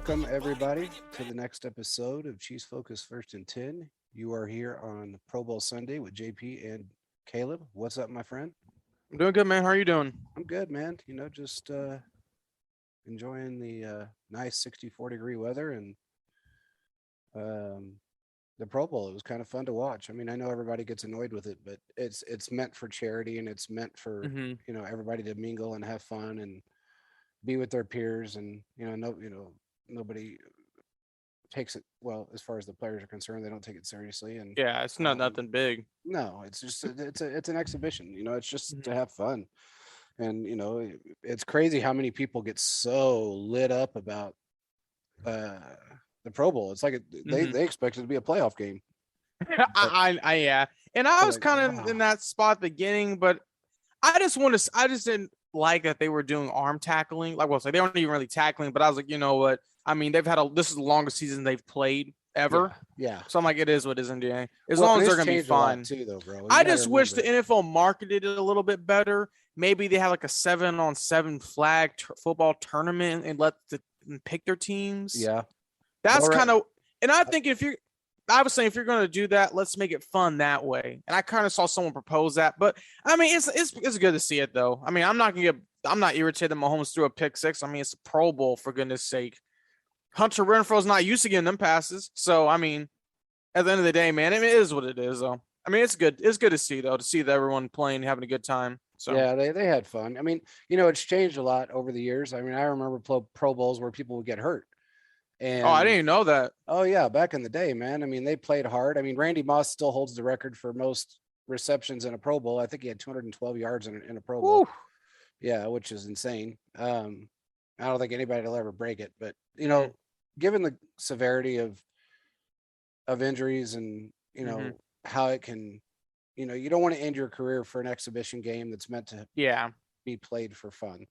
Welcome, everybody, to the next episode of Chiefs Focus First and 10. You are here on Pro Bowl Sunday with JP and Caleb. What's up, my friend? I'm doing good, man. How are you doing? I'm good, man. Just enjoying the nice 64-degree weather and um, the Pro Bowl. It was kind of fun to watch. I mean, I know everybody gets annoyed with it, but it's meant for charity and it's meant for hmm everybody to mingle and have fun and be with their peers and nobody takes it well as far as the players are concerned. They don't take it seriously and Yeah, it's not nothing big. no, it's just it's an exhibition. It's just to Mhm. have fun. And it's crazy how many people get so lit up about uh the Pro Bowl. It's like Mhm. they expect it to be a playoff game. But Yeah, and I they're was like, kind of in wow. that spot at the beginning, but I just didn't like that they were doing arm tackling. Like, well, so they weren't even really tackling, but I was like, you know what? I mean, this is the longest season they've played Yeah, ever. yeah. So I'm like, it is what it is, NBA. As Well, long and as they're it's gonna be changed a lot fine. too, though, bro. You I got to just wish the remember. NFL marketed it a little bit better. Maybe they have like a 7-on-7 flag football tournament and and pick their teams. Yeah. That's Well, right. kind of, and I think I was saying if you're going to do that, let's make it fun that way. And I kind of saw someone propose that, but I mean, it's good to see it though. I mean, I'm not irritated that Mahomes threw a pick six. I mean, it's a Pro Bowl for goodness sake. Hunter Renfro's not used to getting them passes, so I mean, at the end of the day, man, I mean, it is what it is though. I mean, it's good. It's good to see though, to see that everyone playing, having a good time. So, Yeah, they had fun. I mean, it's changed a lot over the years. I mean, I remember Pro Bowls where people would get hurt. oh, I And didn't even know that. oh yeah, back in the day, man. I mean, they played hard. I mean, Randy Moss still holds the record for most receptions in a Pro Bowl. I think he had 212 yards in a Pro Bowl. Woo. Yeah, which is insane. I don't think anybody will ever break it, but Mm-hmm. given the severity of injuries and Mm-hmm. how it can, you don't want to end your career for an exhibition game that's meant to Yeah. be played for fun.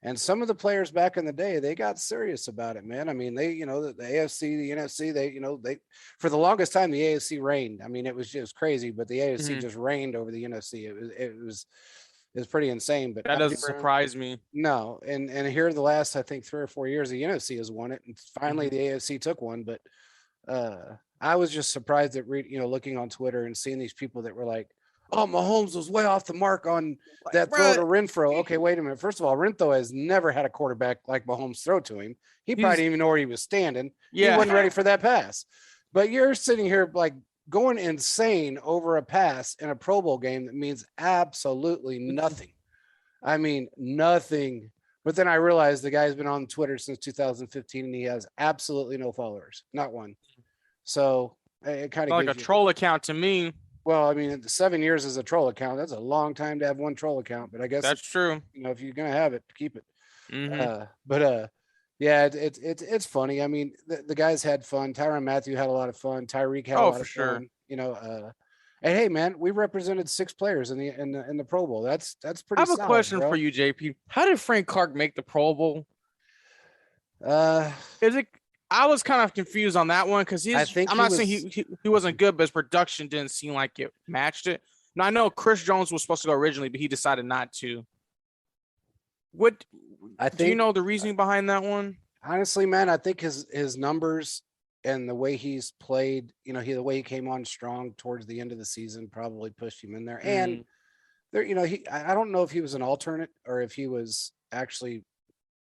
And some of the players back in the day, they got serious about it, man. I mean, they, the AFC, the NFC, they for the longest time the AFC reigned. I mean, it was just crazy, but the AFC Mm-hmm. just reigned over the NFC. It was pretty insane. But That I do doesn't remember, surprise me. no, and here the last I think 3 or 4 years, the NFC has won it, and finally Mm-hmm. the AFC took one. But I was just surprised at looking on Twitter and seeing these people that were like, "Oh, Mahomes was way off the mark on Like, that throw bro, to Renfro." Okay, wait a minute. First of all, Renfro has never had a quarterback like Mahomes throw to him. He probably he's didn't even know where he was standing. He yeah. wasn't ready for that pass. But you're sitting here like going insane over a pass in a Pro Bowl game that means absolutely nothing. I mean, nothing. But then I realized the guy's been on Twitter since 2015 and he has absolutely no followers, not one. So it kind of Like a gives you, troll account to me. well, I mean, 7 years as a troll account, that's a long time to have one troll account, but I guess That's true. if you're going to have it, keep it. Mm-hmm. But yeah, it's funny. I mean, the guys had fun. Tyron Matthew had a lot of fun. Tyreek had a Oh, lot for of sure. fun. And hey, man, we represented 6 players in the Pro Bowl. That's I pretty have a solid, question for bro. you, JP. How did Frank Clark make the Pro Bowl? Uh, Is it? I was kind of confused on that one because I he's. think I'm he not saying was. he wasn't good, but his production didn't seem like it matched it. Now I know Chris Jones was supposed to go originally, but he decided not to. What I do you think know the reasoning behind that one? honestly, man, I think his numbers and the way he's played, the way he came on strong towards the end of the season probably pushed him in there. And Mm, there, I don't know if he was an alternate or if he was actually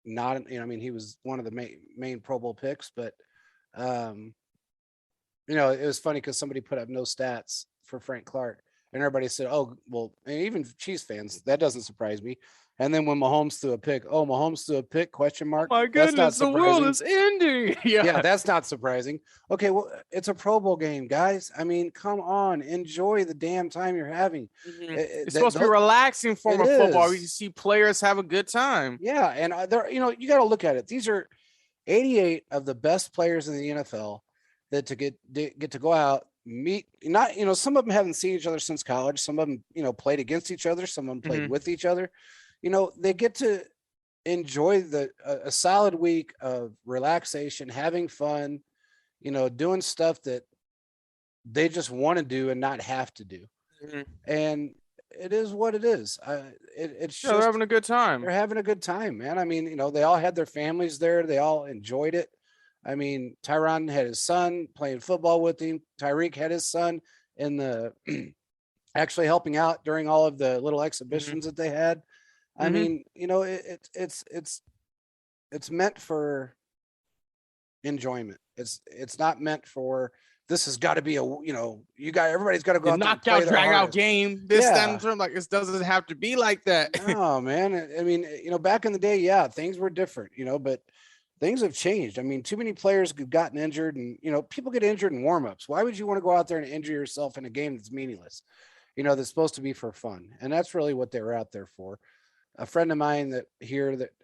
not. I mean, he was one of the main Pro Bowl picks, but um, it was funny because somebody put up no stats for Frank Clark, and everybody said, "Oh, well," and even Chiefs fans, that doesn't surprise me. And then when Mahomes threw a pick, oh, Mahomes threw a pick? Question oh mark. my That's not goodness, the world surprising. is ending. Yeah, Yeah. that's not surprising. Okay, well, it's a Pro Bowl game, guys. I mean, come on, enjoy the damn time you're having. Mhm. It, It's that, supposed to be a relaxing it form of football. We is, see players have a good time. yeah, and there, you got to look at it. These are 88 of the best players in the NFL that get to go out meet. Not some of them haven't seen each other since college. Some of them played against each other. Some of them played Mhm. with each other. They get to enjoy a solid week of relaxation, having fun, doing stuff that they just want to do and not have to do. Mhm. And it is what it is. It's Yeah, they're just having a good they're time. having a good time, man. I mean, they all had their families there. They all enjoyed it. I mean, Tyron had his son playing football with him. Tyreek had his son in the actually helping out during all of the little exhibitions that they had. I mean, you know, it's meant for enjoyment. It's not meant for this has got to be a, you know, everybody's got to go out there and play knockout, their drag out hardest. game. This, that, and term, like this doesn't have to be like that. No, man. I mean, you know, back in the day, yeah, things were different, you know, but things have changed. I mean, too many players have gotten injured, and you know, people get injured in warmups. Why would you want to go out there and injure yourself in a game that's meaningless? You know, that's supposed to be for fun, and that's really what they were out there for. A friend of mine that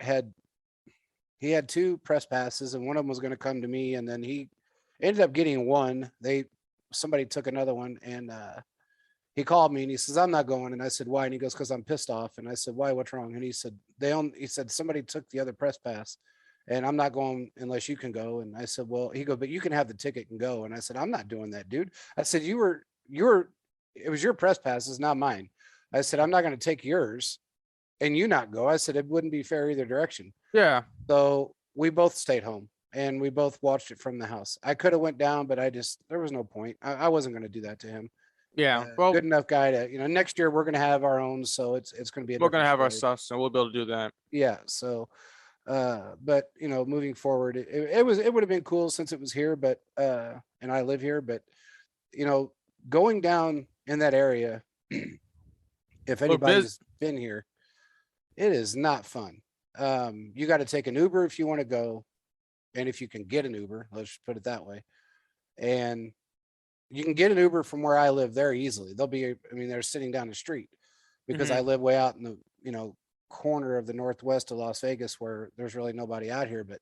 had 2 press passes, and one of them was going to come to me, and then he ended up getting one. Somebody took another one, and he called me and he says, "I'm not going." And I said, "Why?" And he goes, "Because I'm pissed off." And I said, "Why? What's wrong?" And he said, he said somebody took the other press pass, and I'm not going unless you can go. And I said, "Well," he goes, "but you can have the ticket and go." And I said, "I'm not doing that, dude." I said, it was your press passes, not mine. I said, "I'm not going to take yours and you not go." I said, "It wouldn't be fair either direction." Yeah. So we both stayed home and we both watched it from the house. I could have went down, but there was no point. I wasn't going to do that to him. Yeah. Well, good enough guy to, you know, next year we're going to have our own. So it's going to be, we're going to have our stuff. So we'll be able to do that. Yeah. So, but you know, moving forward, it would have been cool since it was here, but, and I live here, but you know, going down in that area, if anybody's been here, it is not fun. You got to take an Uber if you want to go. And if you can get an Uber, let's put it that way. And you can get an Uber from where I live there easily. They're sitting down the street because I live way out in the, you know, corner of the northwest of Las Vegas where there's really nobody out here. But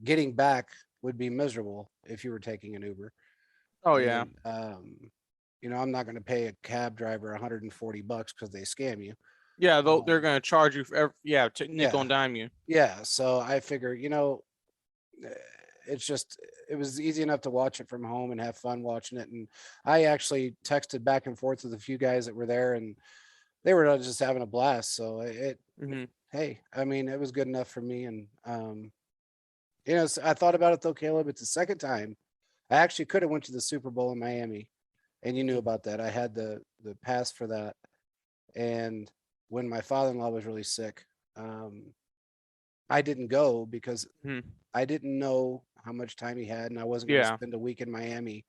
getting back would be miserable if you were taking an Uber. Oh, yeah. You know, I'm not going to pay a cab driver $140 because they scam you. Yeah, they're going to charge you for nickel and dime you. Yeah, so I figure, you know, it was easy enough to watch it from home and have fun watching it. And I actually texted back and forth with a few guys that were there, and they were just having a blast. So hey, I mean, it was good enough for me. And you know, I thought about it though, Caleb. It's the second time. I actually could have went to the Super Bowl in Miami, and you knew about that. I had the pass for that, and when my father-in-law was really sick, I didn't go because I didn't know how much time he had, and I wasn't going to spend a week in Miami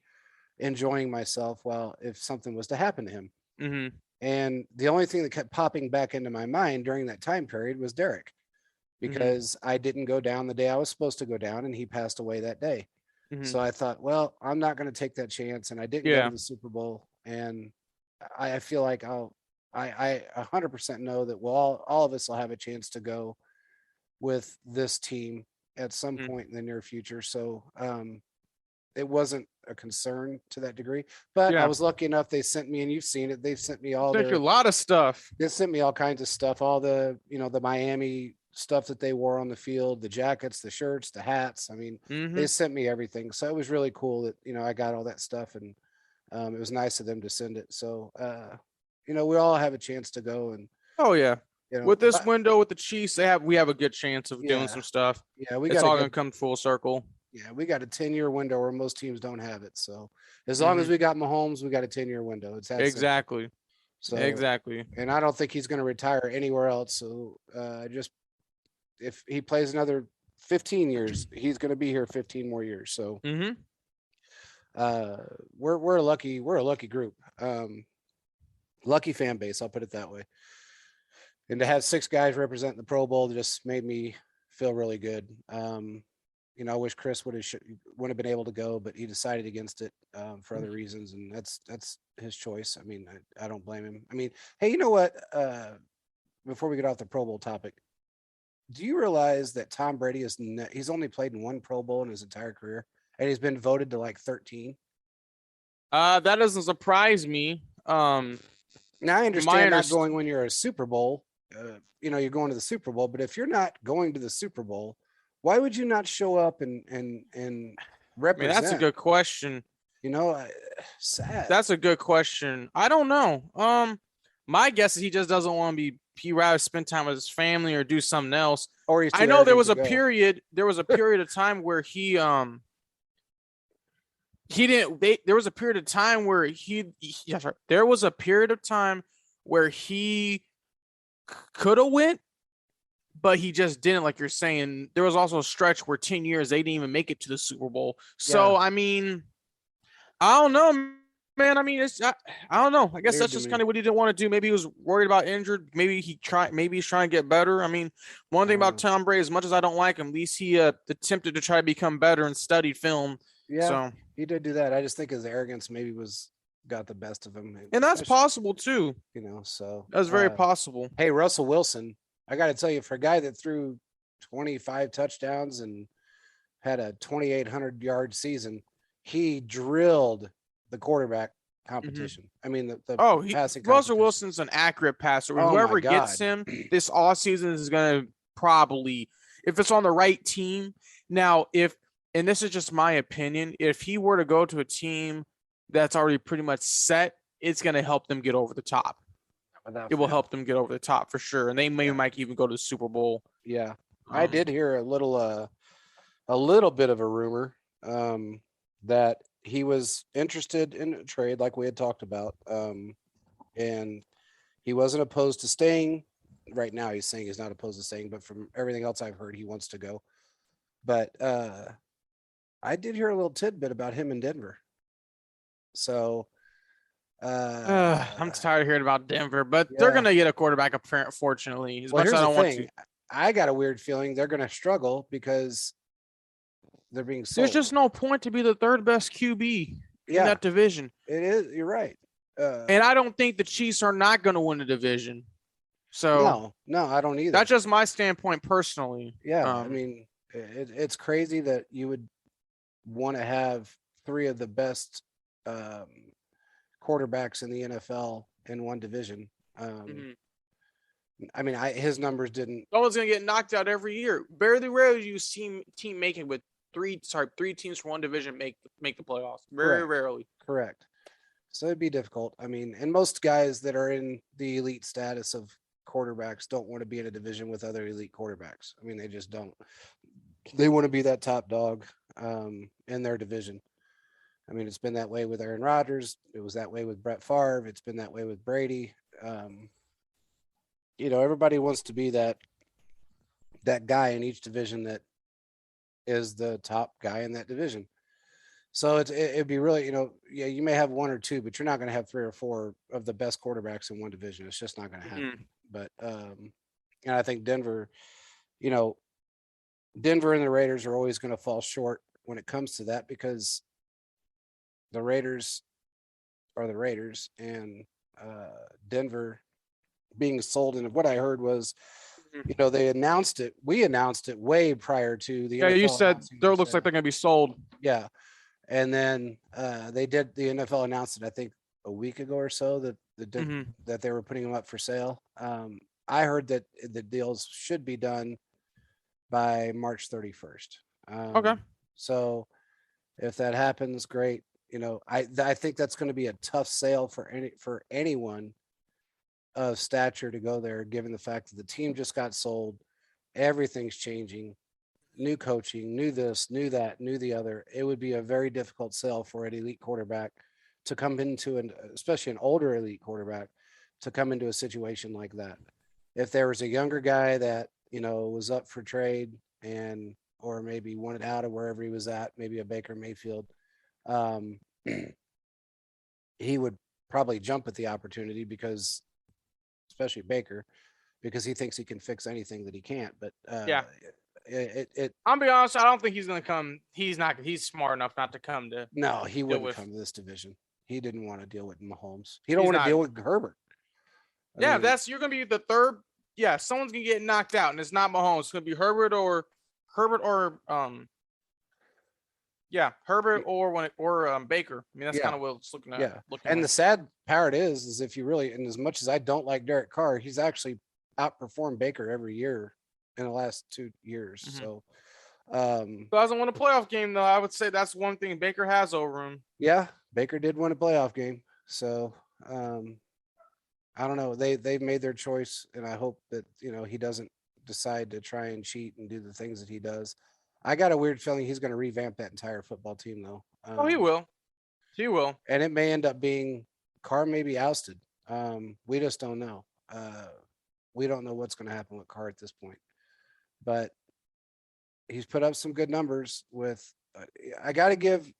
enjoying myself if something was to happen to him. And the only thing that kept popping back into my mind during that time period was Derek, because I didn't go down the day I was supposed to go down, and he passed away that day. So I thought, well, I'm not going to take that chance, and I didn't go to the Super Bowl, and I feel like I 100% know that all of us will have a chance to go with this team at some point in the near future. So it wasn't a concern to that degree, but I was lucky enough. They sent me, and you've seen it, they've sent me a lot of stuff. They sent me all kinds of stuff, all the, you know, the Miami stuff that they wore on the field, the jackets, the shirts, the hats. I mean, they sent me everything. So it was really cool that, you know, I got all that stuff, and it was nice of them to send it. So, you know, we all have a chance to go. And you know, with this window with the Chiefs, we have a good chance of doing some stuff. Yeah, it's all gonna come full circle. Yeah, we got a 10-year window where most teams don't have it. So as long as we got Mahomes, we got a 10-year window. It's that exactly. So exactly. And I don't think he's going to retire anywhere else. So just if he plays another 15 years, he's going to be here 15 more years. So we're a lucky group. Lucky fan base, I'll put it that way. And to have 6 guys representing the Pro Bowl just made me feel really good. You know, I wish Chris wouldn't have been able to go, but he decided against it for other reasons, and that's his choice. I mean, I don't blame him. I mean, hey, you know what? Before we get off the Pro Bowl topic, do you realize that Tom Brady he's only played in 1 Pro Bowl in his entire career, and he's been voted to like 13? That doesn't surprise me. Now I understand not going when you're a Super Bowl. You know, you're going to the Super Bowl, but if you're not going to the Super Bowl, why would you not show up and represent? I mean, that's a good question. You know, sad. That's a good question. I don't know. My guess is he just doesn't want to be. He rather spend time with his family or do something else. Or he's too I know there arrogant was to a go. period. There was a period of time where he didn't. There was a period of time where yeah, sorry. There was a period of time where he could have went, but he just didn't. Like you're saying, there was also a stretch where 10 years they didn't even make it to the Super Bowl. So Yeah. I mean, I don't know, man. I mean, I don't know. I guess Weird that's to just me. kind of what he didn't want to do. Maybe he was worried about injured. Maybe he's trying to get better. I mean, one thing about Tom Brady, as much as I don't like him, at least he attempted to try to become better and studied film. Yeah, So, he did do that. I just think his arrogance maybe got the best of him. and that's especially, possible too. So That's very possible. hey, Russell Wilson, I got to tell you, for a guy that threw 25 touchdowns and had a 2,800-yard season, he drilled the quarterback competition. I mean, the passing Russell competition. Wilson's an accurate passer. Oh, Whoever my gets God. him this offseason is going to probably, if it's on the right team. Now, and this is just my opinion, if he were to go to a team that's already pretty much set, it's going to help them get over the top. It will help them get over the top for sure. And they might even go to the Super Bowl. Yeah. I did hear a little bit of a rumor that he was interested in a trade like we had talked about. And he wasn't opposed to staying. Right now he's saying he's not opposed to staying, but from everything else I've heard, he wants to go. But I did hear a little tidbit about him in Denver. So I'm tired of hearing about Denver, but they're going to get a quarterback, fortunately. As much as I don't want to. I got a weird feeling they're going to struggle because they're being sold. There's just no point to be the third best QB in that division. It is. You're right. And I don't think the Chiefs are not going to win the division. So no, I don't either. That's just my standpoint personally. Yeah, I mean, it's crazy that you would want to have three of the best quarterbacks in the NFL in one division. I mean, his numbers didn't. Someone's going to get knocked out every year. Very rarely you see team making with three teams from one division make the playoffs. Very rarely. Correct. So it'd be difficult. I mean, and most guys that are in the elite status of quarterbacks don't want to be in a division with other elite quarterbacks. I mean, they just don't. They want to be that top dog in their division. I mean, it's been that way with Aaron Rodgers. It was that way with Brett Favre. It's been that way with Brady. Everybody wants to be that guy in each division that is the top guy in that division. So it'd be really, you may have one or two, but you're not going to have three or four of the best quarterbacks in one division. It's just not going to happen. But and I think Denver and the Raiders are always going to fall short when it comes to that, because the Raiders are the Raiders, and Denver being sold. And what I heard was, they announced it. We announced it way prior to the. Yeah, NFL you said there looks like they're going to be sold. Yeah. And then the NFL announced it, I think, a week ago or so that that they were putting them up for sale. I heard that the deals should be done by March 31st. Okay. So if that happens, great. I think that's going to be a tough sale for anyone of stature to go there, given the fact that the team just got sold. Everything's changing. New coaching, new this, new that, new the other. It would be a very difficult sell for an elite quarterback to come into, especially an older elite quarterback, to come into a situation like that. If there was a younger guy that, was up for trade or maybe wanted out of wherever he was at, maybe a Baker Mayfield, he would probably jump at the opportunity, because, especially Baker, because he thinks he can fix anything that he can't. But I'll be honest, I don't think he's going to come. He's smart enough not to come to. No, he wouldn't come to this division. He didn't want to deal with Mahomes. He don't want to deal with Herbert. You're going to be the third. Yeah, someone's going to get knocked out, and it's not Mahomes. It's going to be Herbert or Baker. I mean, that's kind of what it's looking at. Yeah, and the sad part is if you really, and as much as I don't like Derek Carr, he's actually outperformed Baker every year in the last 2 years. So doesn't win a playoff game, though. I would say that's one thing Baker has over him. Yeah, Baker did win a playoff game. So I don't know. They've made their choice, and I hope that he doesn't decide to try and cheat and do the things that he does. I got a weird feeling he's going to revamp that entire football team, though. Oh, he will. He will. And it may end up being Carr may be ousted. We just don't know. We don't know what's going to happen with Carr at this point. But he's put up some good numbers with. I got to give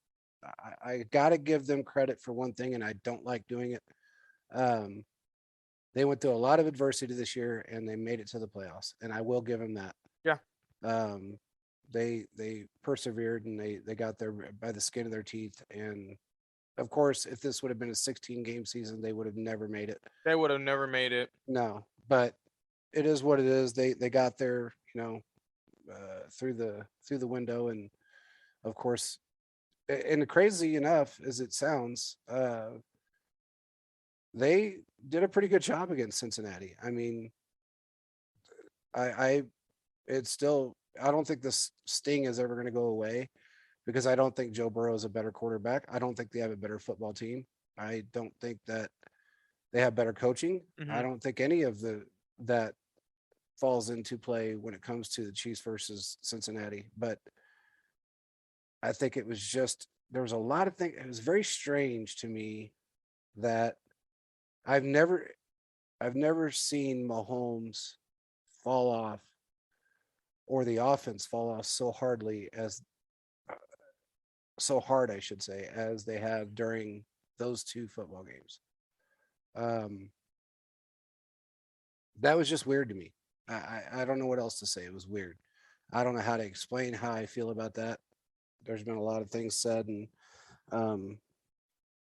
them credit for one thing, and I don't like doing it. They went through a lot of adversity this year, and they made it to the playoffs, and I will give them that. Yeah. They persevered, and they got there by the skin of their teeth. And of course, if this would have been a 16-game season, they would have never made it. They would have never made it. No, but it is what it is. They got there, through the window, and of course, and crazy enough as it sounds, they did a pretty good job against Cincinnati. I mean, I don't think this sting is ever going to go away, because I don't think Joe Burrow is a better quarterback. I don't think they have a better football team. I don't think that they have better coaching. Mm-hmm. I don't think any of that falls into play when it comes to the Chiefs versus Cincinnati. But I think it was just, there was a lot of things. It was very strange to me that I've never seen Mahomes fall off, or the offense fall off so hard, I should say, as they have during those two football games. That was just weird to me. I don't know what else to say. It was weird. I don't know how to explain how I feel about that. There's been a lot of things said, and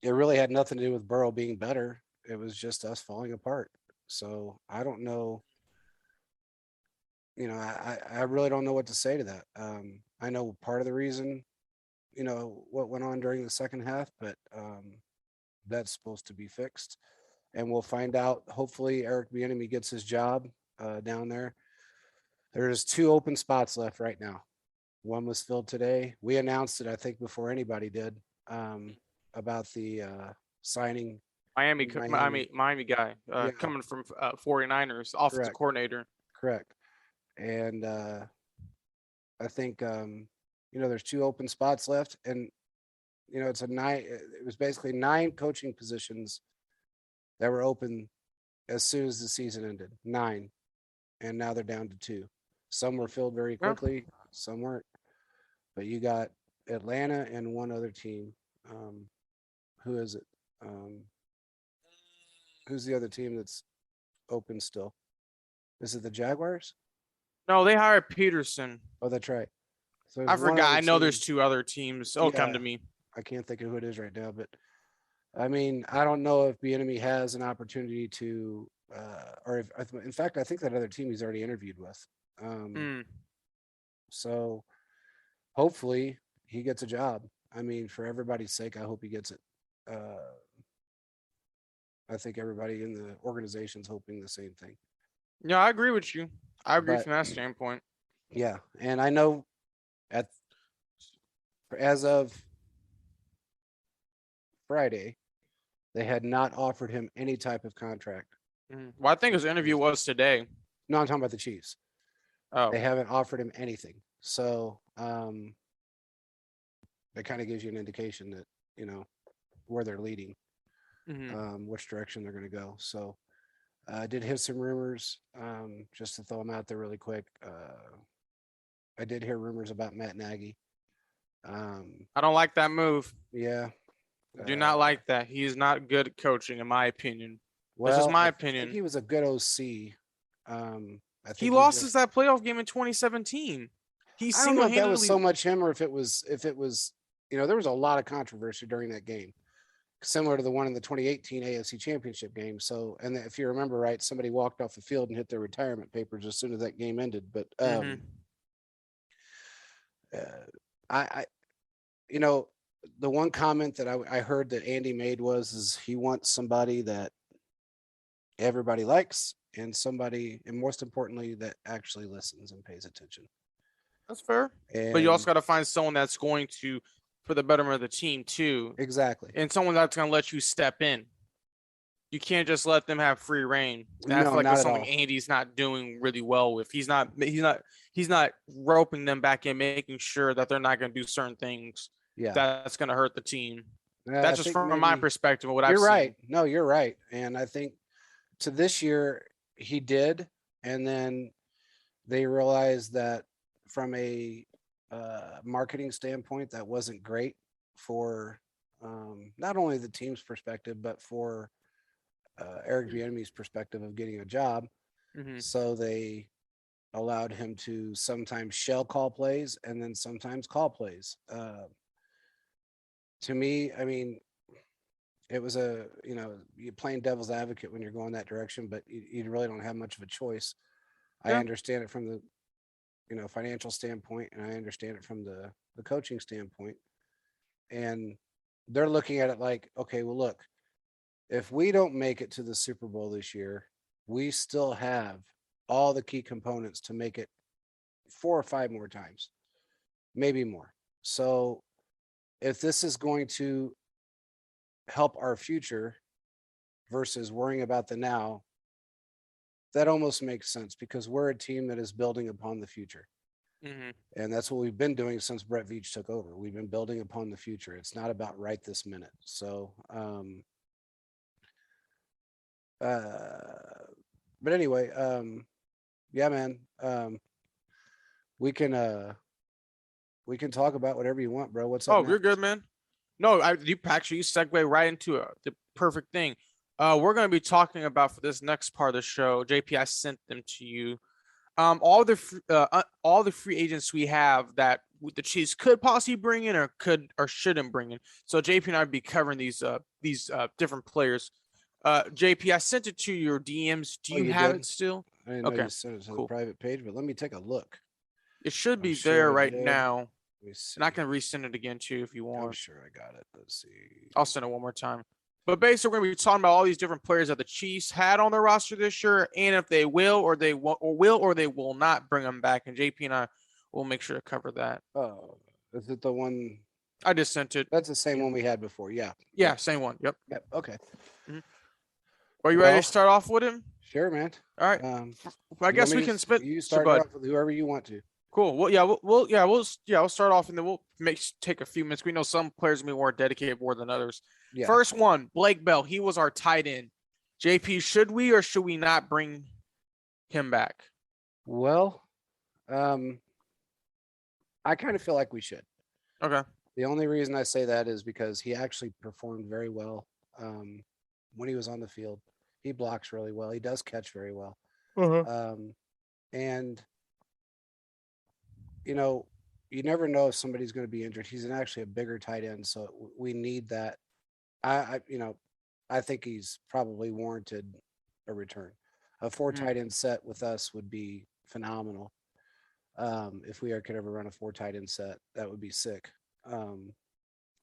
it really had nothing to do with Burrow being better. It was just us falling apart. So I don't know. I really don't know what to say to that. I know part of the reason, what went on during the second half, but that's supposed to be fixed. And we'll find out. Hopefully Eric Bieniemy gets his job down there. There's 2 open spots left right now. One was filled today. We announced it, I think, before anybody did, about the signing. Miami guy coming from 49ers, offensive coordinator. Correct. And I think, there's 2 open spots left, and, it was basically 9 coaching positions that were open as soon as the season ended. 9. And now they're down to 2. Some were filled very quickly, some weren't. But you got Atlanta and one other team. Who is it? Who's the other team that's open still? Is it the Jaguars? No, they hired Peterson. Oh, that's right. So I forgot. I know there's 2 other teams. Come to me. I can't think of who it is right now, but I mean, I don't know if Bieniemy has an opportunity to, in fact, I think that other team he's already interviewed with. So hopefully he gets a job. I mean, for everybody's sake, I hope he gets it. I think everybody in the organization's hoping the same thing. Yeah, I agree with you. I agree from that standpoint. Yeah, and I know as of Friday, they had not offered him any type of contract. Well, I think his interview was today. No, I'm talking about the Chiefs. Oh. They haven't offered him anything. So that kind of gives you an indication that, where they're leading, which direction they're going to go. So I did hear some rumors, just to throw them out there really quick. I did hear rumors about Matt Nagy. I don't like that move. Yeah. Do not like that. He is not good at coaching, in my opinion. Well, this is my I opinion. think he was a good OC. He lost us that playoff game in 2017. I don't know if that was so much him, or if it was, there was a lot of controversy during that game, similar to the one in the 2018 AFC Championship game. So, and if you remember right, somebody walked off the field and hit their retirement papers as soon as that game ended. But the one comment that I heard that Andy made is he wants somebody that everybody likes, and somebody, and most importantly, that actually listens and pays attention. That's fair. But you also got to find someone that's going to, for the betterment of the team too. Exactly. And someone that's going to let you step in. You can't just let them have free reign. And I No, feel like not that's at something all. Andy's not doing really well with. He's not roping them back in, making sure that they're not going to do certain things Yeah. that's going to hurt the team. I That's just think from my maybe perspective of what I've you're right. seen. No, you're right. And I think to this year he did, and then they realized that from a marketing standpoint, that wasn't great for not only the team's perspective, but for Eric Bieniemy's perspective of getting a job. Mm-hmm. So they allowed him to sometimes shell call plays and then sometimes call plays. To me, I mean, it was you're playing devil's advocate when you're going that direction, but you really don't have much of a choice. I Yeah. understand it from the financial standpoint, and I understand it from the coaching standpoint. And they're looking at it like, okay, well, look, if we don't make it to the Super Bowl this year, we still have all the key components to make it 4 or 5 more times, maybe more. So if this is going to help our future versus worrying about the now, that almost makes sense because we're a team that is building upon the future. Mm-hmm. And that's what we've been doing since Brett Veach took over. We've been building upon the future. It's not about right this minute. So, but anyway, yeah, man, we can talk about whatever you want, bro. What's up Oh, next? you're good, man. No, you segue right into the perfect thing. We're going to be talking about for this next part of the show. JP, I sent them to you. All the free agents we have that the Chiefs could possibly bring in or shouldn't bring in. So JP and I would be covering these different players. JP, I sent it to your DMs. Do you have it still? I didn't know Okay, you sent it to the cool. private page, but let me take a look. It should I'm be sure there I right did. now. Let me see. And I can resend it again too if you I'm want. sure I got it. Let's see. I'll send it one more time. But basically, we're going to be talking about all these different players that the Chiefs had on their roster this year, and if they will or they will not bring them back. And JP and I will make sure to cover that. Oh, is it the one? I just sent it. That's the same one we had before. Yeah. Yeah, same one. Yep. Yep. Okay. Mm-hmm. Are you ready to start off with him? Sure, man. All right. I guess we can spit. You start off with whoever you want to. Cool. Well, we'll start off and then we'll take a few minutes. We know some players may be more dedicated more than others. Yeah. First one, Blake Bell. He was our tight end. JP, should we or should we not bring him back? Well, I kind of feel like we should. Okay. The only reason I say that is because he actually performed very well when he was on the field. He blocks really well. He does catch very well. And you never know if somebody's going to be injured. He's actually a bigger tight end, so we need that. I think he's probably warranted a return. A 4 tight end set with us would be phenomenal. If we could ever run a 4 tight end set, that would be sick.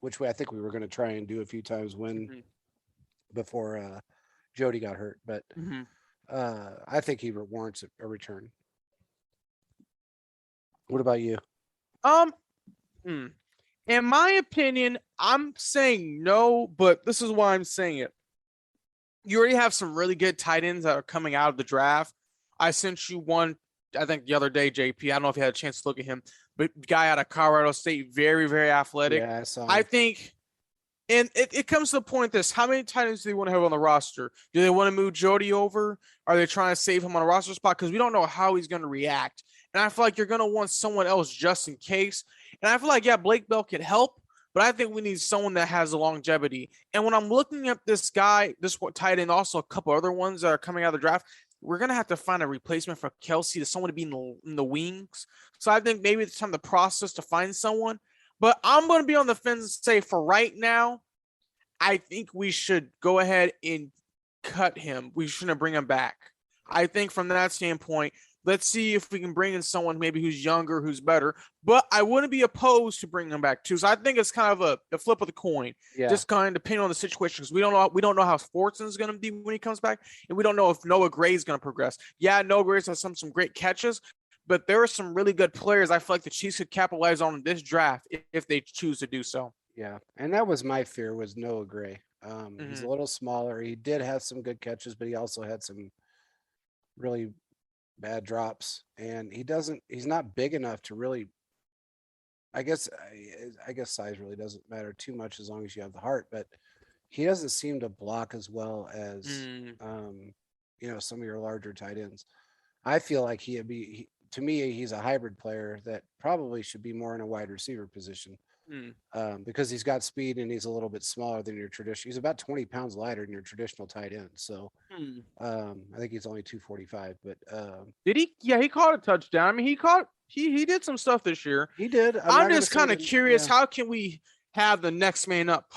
Which I think we were going to try and do a few times before Jody got hurt, but I think he warrants a return. What about you? In my opinion, I'm saying no, but this is why I'm saying it. You already have some really good tight ends that are coming out of the draft. I sent you one, I think the other day, JP. I don't know if you had a chance to look at him, but guy out of Colorado State, very, very athletic. Yeah, I saw him. I think, and it comes to the point this, how many tight ends do they want to have on the roster? Do they want to move Jody over? Are they trying to save him on a roster spot? Because we don't know how he's going to react. And I feel like you're going to want someone else just in case. And I feel like, Blake Bell could help, but I think we need someone that has the longevity. And when I'm looking at this guy, this tight end, also a couple other ones that are coming out of the draft, we're going to have to find a replacement for Kelsey, to someone to be in the wings. So I think maybe it's time to process to find someone. But I'm going to be on the fence and say for right now, I think we should go ahead and cut him. We shouldn't bring him back. I think from that standpoint, let's see if we can bring in someone maybe who's younger, who's better. But I wouldn't be opposed to bringing him back too. So I think it's kind of a flip of the coin. Yeah. Just kind of depending on the situation, because we don't know how Sportson's going to be when he comes back, and we don't know if Noah Gray's going to progress. Yeah, Noah Gray's has some great catches, but there are some really good players I feel like the Chiefs could capitalize on in this draft if they choose to do so. Yeah, and that was my fear, was Noah Gray. He's a little smaller. He did have some good catches, but he also had some really bad drops, and he's not big enough to really, I guess size really doesn't matter too much as long as you have the heart, but he doesn't seem to block as well as some of your larger tight ends. I feel like to me, he's a hybrid player that probably should be more in a wide receiver position. Because he's got speed and he's a little bit smaller than your traditional. He's about 20 pounds lighter than your traditional tight end. So I think he's only 245. But did he? Yeah, he caught a touchdown. I mean, he did some stuff this year. He did. I'm just kind of curious. Yeah. How can we have the next man up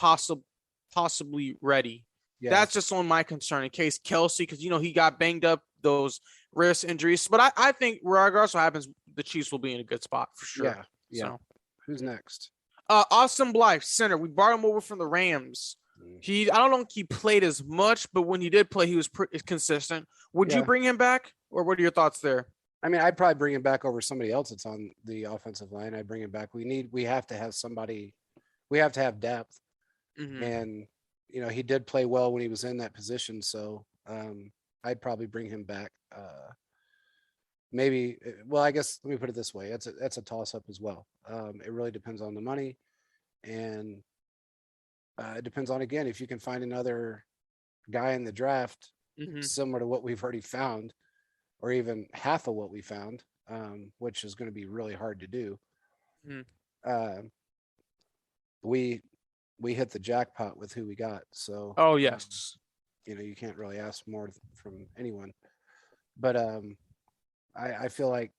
possibly ready? Yeah. That's just on my concern in case Kelsey, because he got banged up, those wrist injuries. But I think regardless of what happens, the Chiefs will be in a good spot for sure. Yeah. So who's next? Austin Blythe, center. We brought him over from the Rams. I don't think he played as much, but when he did play, he was pretty consistent. Would you bring him back, or what are your thoughts there? I mean, I'd probably bring him back over somebody else that's on the offensive line. I'd bring him back. We have to have somebody. We have to have depth, and he did play well when he was in that position. So I'd probably bring him back. Maybe, well, I guess let me put it this way. That's a toss up as well. It really depends on the money, and it depends on, again, if you can find another guy in the draft similar to what we've already found, or even half of what we found, which is going to be really hard to do. We hit the jackpot with who we got. So, oh yes, you can't really ask more from anyone, but I feel like,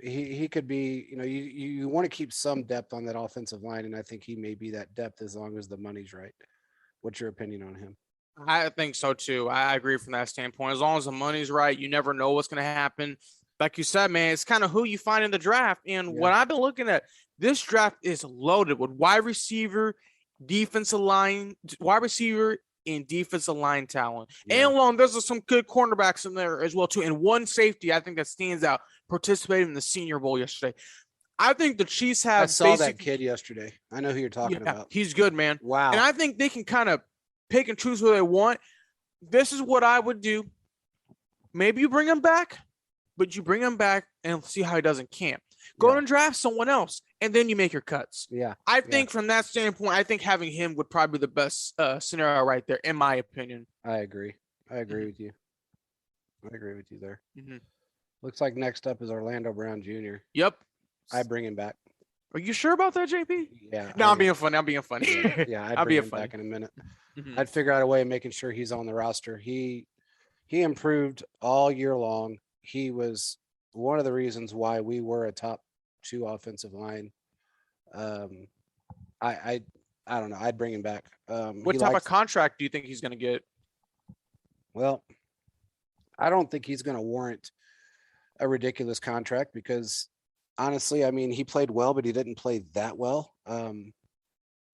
he could be, you want to keep some depth on that offensive line. And I think he may be that depth as long as the money's right. What's your opinion on him? I think so too. I agree from that standpoint. As long as the money's right, you never know what's going to happen. Like you said, man, it's kind of who you find in the draft. And what I've been looking at, this draft is loaded with wide receiver, defensive line, wide receiver, and defensive line talent. And there's some good cornerbacks in there as well too. And one safety I think that stands out, participated in the Senior Bowl yesterday. I think the Chiefs have. I saw that kid yesterday. I know who you're talking about. He's good, man. Wow. And I think they can kind of pick and choose who they want. This is what I would do. Maybe you bring him back, but you bring him back and see how he does in camp. Go and draft someone else, and then you make your cuts. Yeah. I think from that standpoint, I think having him would probably be the best scenario right there, in my opinion. I agree. with you. I agree with you there. Looks like next up is Orlando Brown Jr. Yep. I bring him back. Are you sure about that, JP? Yeah. No, I'm being funny. I'd bring him back in a minute. I'd figure out a way of making sure he's on the roster. He improved all year long. He was one of the reasons why we were a top 2 offensive line. I don't know. I'd bring him back. What type of contract do you think he's going to get? Well, I don't think he's going to warrant a ridiculous contract because, honestly, I mean, he played well, but he didn't play that well. I mean,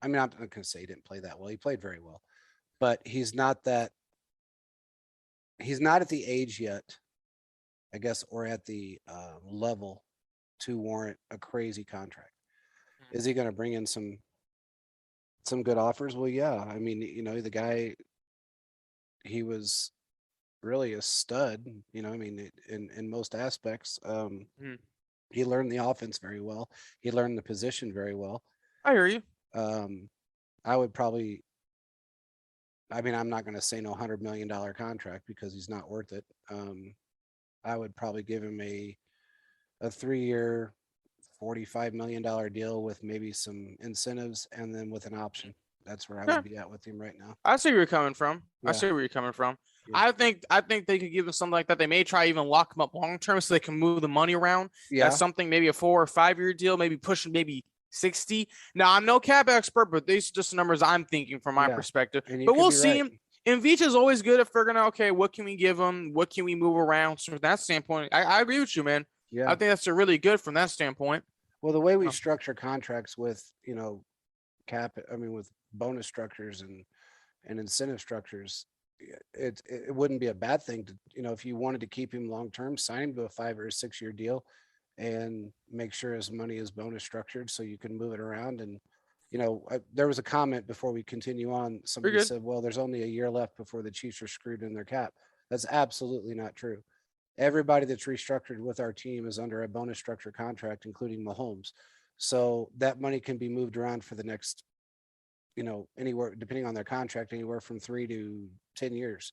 I'm not going to say he didn't play that well. He played very well, but he's not at the age yet, I guess, or at the level to warrant a crazy contract. Is he going to bring in some good offers? Well, yeah. I mean, the guy, he was really a stud, I mean, in most aspects. He learned the offense very well. He learned the position very well. I hear you. I would probably, I mean, I'm not going to say no $100 million contract because he's not worth it. I would probably give him a 3-year, $45 million deal with maybe some incentives and then with an option. That's where I would be at with him right now. I see where you're coming from. Yeah. I think they could give him something like that. They may try even lock him up long term so they can move the money around. Yeah. That's something, maybe a 4 or 5 year deal, maybe pushing maybe 60. Now, I'm no cap expert, but these are just the numbers I'm thinking from my perspective. But we'll see him. And Veach is always good at figuring out, okay, what can we give him? What can we move around? So from that standpoint, I agree with you, man. Yeah. I think that's really good from that standpoint. Well, the way we structure contracts with, with bonus structures and incentive structures, it wouldn't be a bad thing to, if you wanted to keep him long term, sign him to a 5 or 6 year deal and make sure his money is bonus structured so you can move it around and There was a comment before we continue on. Somebody good. said, well, there's only a year left before the Chiefs are screwed in their cap. That's absolutely not true. Everybody that's restructured with our team is under a bonus structure contract, including Mahomes. So that money can be moved around for the next, anywhere, depending on their contract, anywhere from 3 to 10 years.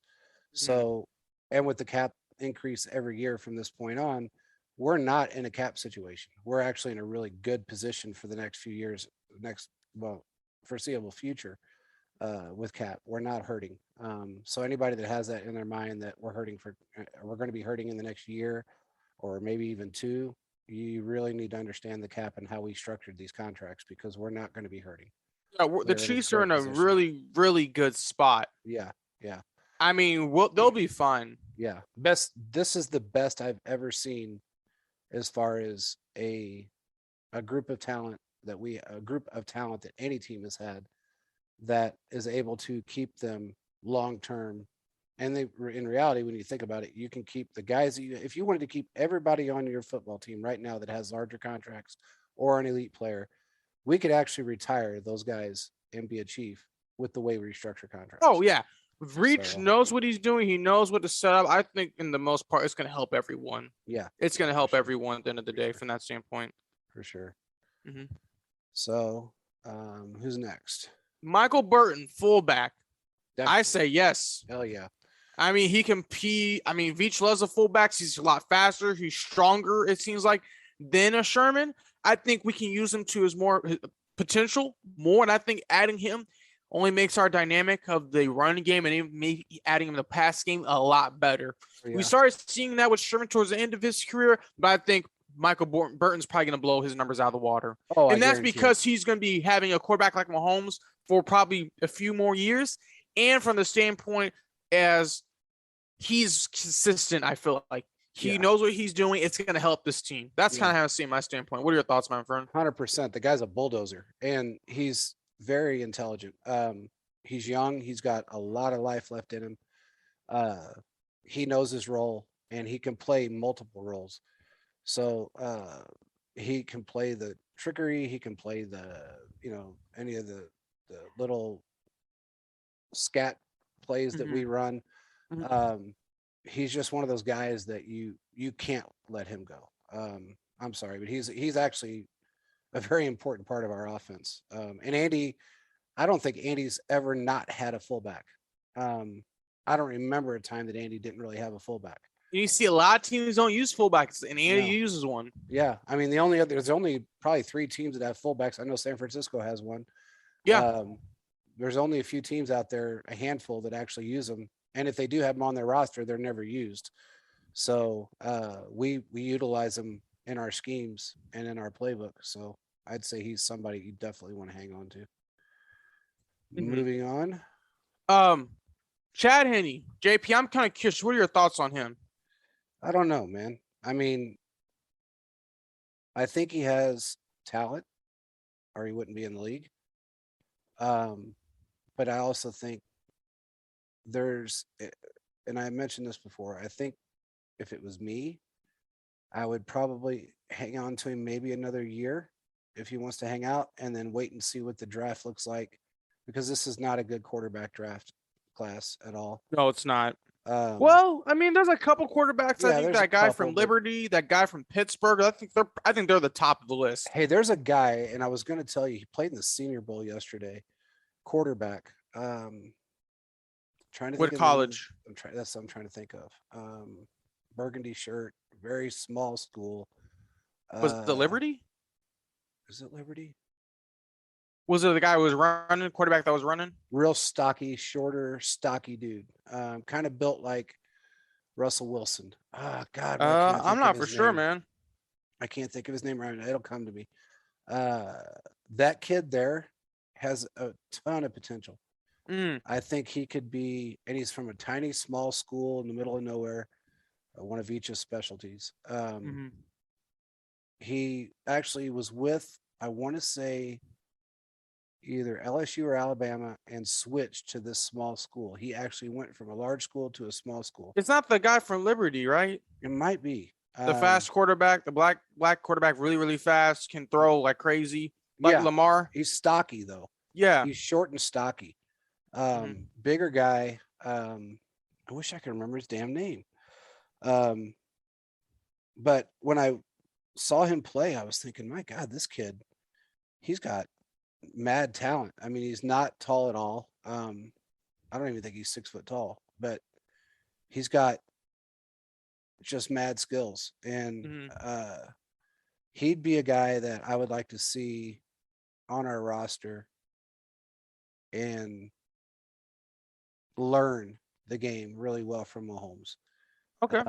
So, and with the cap increase every year from this point on, we're not in a cap situation. We're actually in a really good position for the next few years, foreseeable future with cap. We're not hurting. So anybody that has that in their mind that we're going to be hurting in the next year or maybe even 2, you really need to understand the cap and how we structured these contracts, because we're not going to be hurting. The Chiefs are in a really, really good spot. Yeah. Yeah. I mean, they'll be fine. Yeah. This is the best I've ever seen as far as a group of talent that any team has had that is able to keep them long term. And in reality, when you think about it, you can keep the guys if you wanted to keep everybody on your football team right now that has larger contracts or an elite player, we could actually retire those guys and be a Chief with the way we restructure contracts. Oh yeah. Reach knows what he's doing. He knows what to set up. I think in the most part, it's going to help everyone. Yeah. It's going to help everyone at the end of the day from that standpoint. For sure. Mm-hmm. So who's next? Michael Burton, fullback. Definitely. I say yes. Hell yeah. I mean, he can pee. I mean, Veach loves the fullbacks. He's a lot faster. He's stronger, it seems like, than a Sherman. I think we can use him to his more potential more. And I think adding him only makes our dynamic of the running game and even maybe adding him the pass game a lot better. Yeah. We started seeing that with Sherman towards the end of his career, but I think Michael Burton's probably going to blow his numbers out of the water. And that's because he's going to be having a quarterback like Mahomes for probably a few more years. And from the standpoint as he's consistent, I feel like he knows what he's doing. It's going to help this team. That's kind of how I see my standpoint. What are your thoughts, my friend? 100%. The guy's a bulldozer, and he's very intelligent. He's young. He's got a lot of life left in him. He knows his role, and he can play multiple roles. So he can play the trickery. He can play any of the little scat plays that we run. He's just one of those guys that you can't let him go. I'm sorry, but he's actually a very important part of our offense. And Andy, I don't think Andy's ever not had a fullback. I don't remember a time that Andy didn't really have a fullback. You see a lot of teams don't use fullbacks, and Andy uses one. Yeah, I mean there's only probably 3 teams that have fullbacks. I know San Francisco has one. Yeah. There's only a few teams out there, a handful, that actually use them. And if they do have them on their roster, they're never used. So we utilize them in our schemes and in our playbook. So I'd say he's somebody you definitely want to hang on to. Moving on. Chad Henne, JP, I'm kind of curious. What are your thoughts on him? I don't know, man. I mean, I think he has talent, or he wouldn't be in the league. But I also think and I mentioned this before, I think if it was me, I would probably hang on to him maybe another year if he wants to hang out, and then wait and see what the draft looks like, because this is not a good quarterback draft class at all. No, it's not. Well, I mean, there's a couple quarterbacks. I think that guy from Liberty, that guy from Pittsburgh, I think they're the top of the list. Hey, there's a guy, and I was going to tell you, he played in the Senior Bowl yesterday. Quarterback. Trying to think what college? That's what I'm trying to think of. Burgundy shirt, very small school. Was it the Liberty? Is it Liberty? Was it the guy who was running, quarterback that was running? Real stocky, shorter, stocky dude. Kind of built like Russell Wilson. Oh, God. I'm not for sure, man. I can't think of his name right now. It'll come to me. That kid there has a ton of potential. I think he could be, and he's from a tiny, small school in the middle of nowhere, one of each's specialties. He actually was with, I want to say, either LSU or Alabama, and switched to this small school. He actually went from a large school to a small school. It's not the guy from Liberty, right? It might be. The fast quarterback, the black quarterback, really, really fast, can throw like crazy. like Lamar. He's stocky though. Yeah. He's short and stocky. Bigger guy. I wish I could remember his damn name. But when I saw him play, I was thinking, my God, this kid, he's got mad talent. I mean, he's not tall at all. I don't even think he's 6 foot tall, but he's got just mad skills. And he'd be a guy that I would like to see on our roster and learn the game really well from Mahomes. Okay.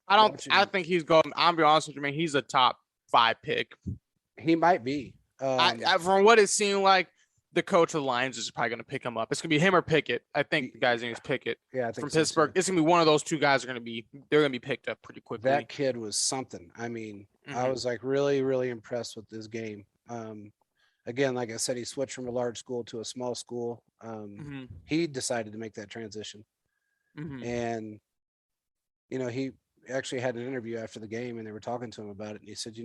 I think he's going. I'll be honest with you, man. He's a top 5 pick. He might be. From what it seemed like, the coach of the Lions is probably going to pick him up. It's going to be him or Pickett. I think the guy's name is Pickett. Yeah, I think from so Pittsburgh. too. It's going to be one of those two guys. They're going to be picked up pretty quickly. That kid was something. I mean, I was like really, really impressed with this game. Again, like I said, he switched from a large school to a small school. He decided to make that transition. And, he actually had an interview after the game and they were talking to him about it. And he said,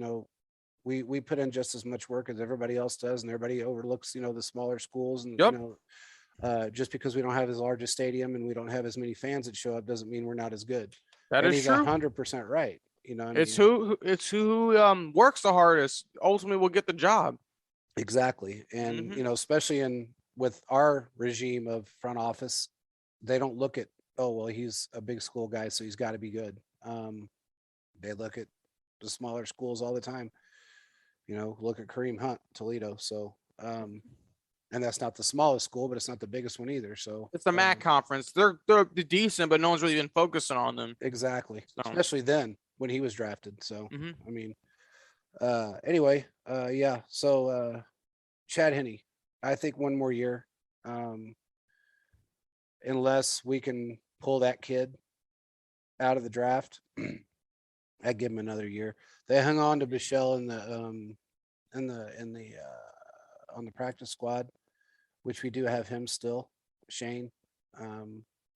we put in just as much work as everybody else does, and everybody overlooks, the smaller schools. And, just because we don't have as large a stadium and we don't have as many fans that show up doesn't mean we're not as good. That is true. 100% right. It's who works the hardest ultimately will get the job. Exactly. And, especially with our regime of front office, they don't look at, oh, well, he's a big school guy, so he's got to be good. They look at the smaller schools all the time. Look at Kareem Hunt, Toledo. So, and that's not the smallest school, but it's not the biggest one either. So it's the MAC conference. They're decent, but no one's really been focusing on them. Exactly. So. Especially then when he was drafted. So, I mean, anyway, yeah. So, Chad Henne, I think one more year, unless we can pull that kid out of the draft, I'd give him another year. They hung on to Bichelle on the practice squad, which we do have him still, Shane.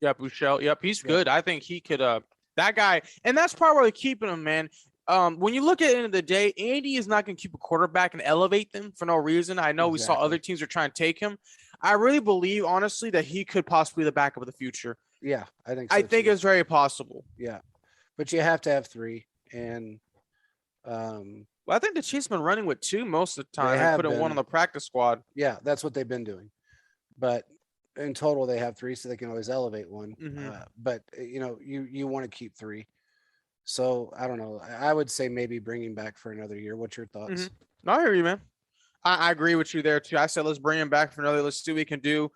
Bichelle. Yep, he's good. I think he could. That guy, and that's part where they're keeping him, man. When you look at the end of the day, Andy is not going to keep a quarterback and elevate them for no reason. I know we saw other teams are trying to take him. I really believe, honestly, that he could possibly be the backup of the future. Yeah, I think so I think it's very possible. Yeah, but you have to have 3. And I think the Chiefs been running with 2 most of the time. They put in 1 on the practice squad. Yeah, that's what they've been doing. But in total, they have 3, so they can always elevate 1. But you want to keep 3. So I don't know. I would say maybe bring him back for another year. What's your thoughts? No, I hear you, man. I agree with you there too. I said let's bring him back for another. Let's see what we can do.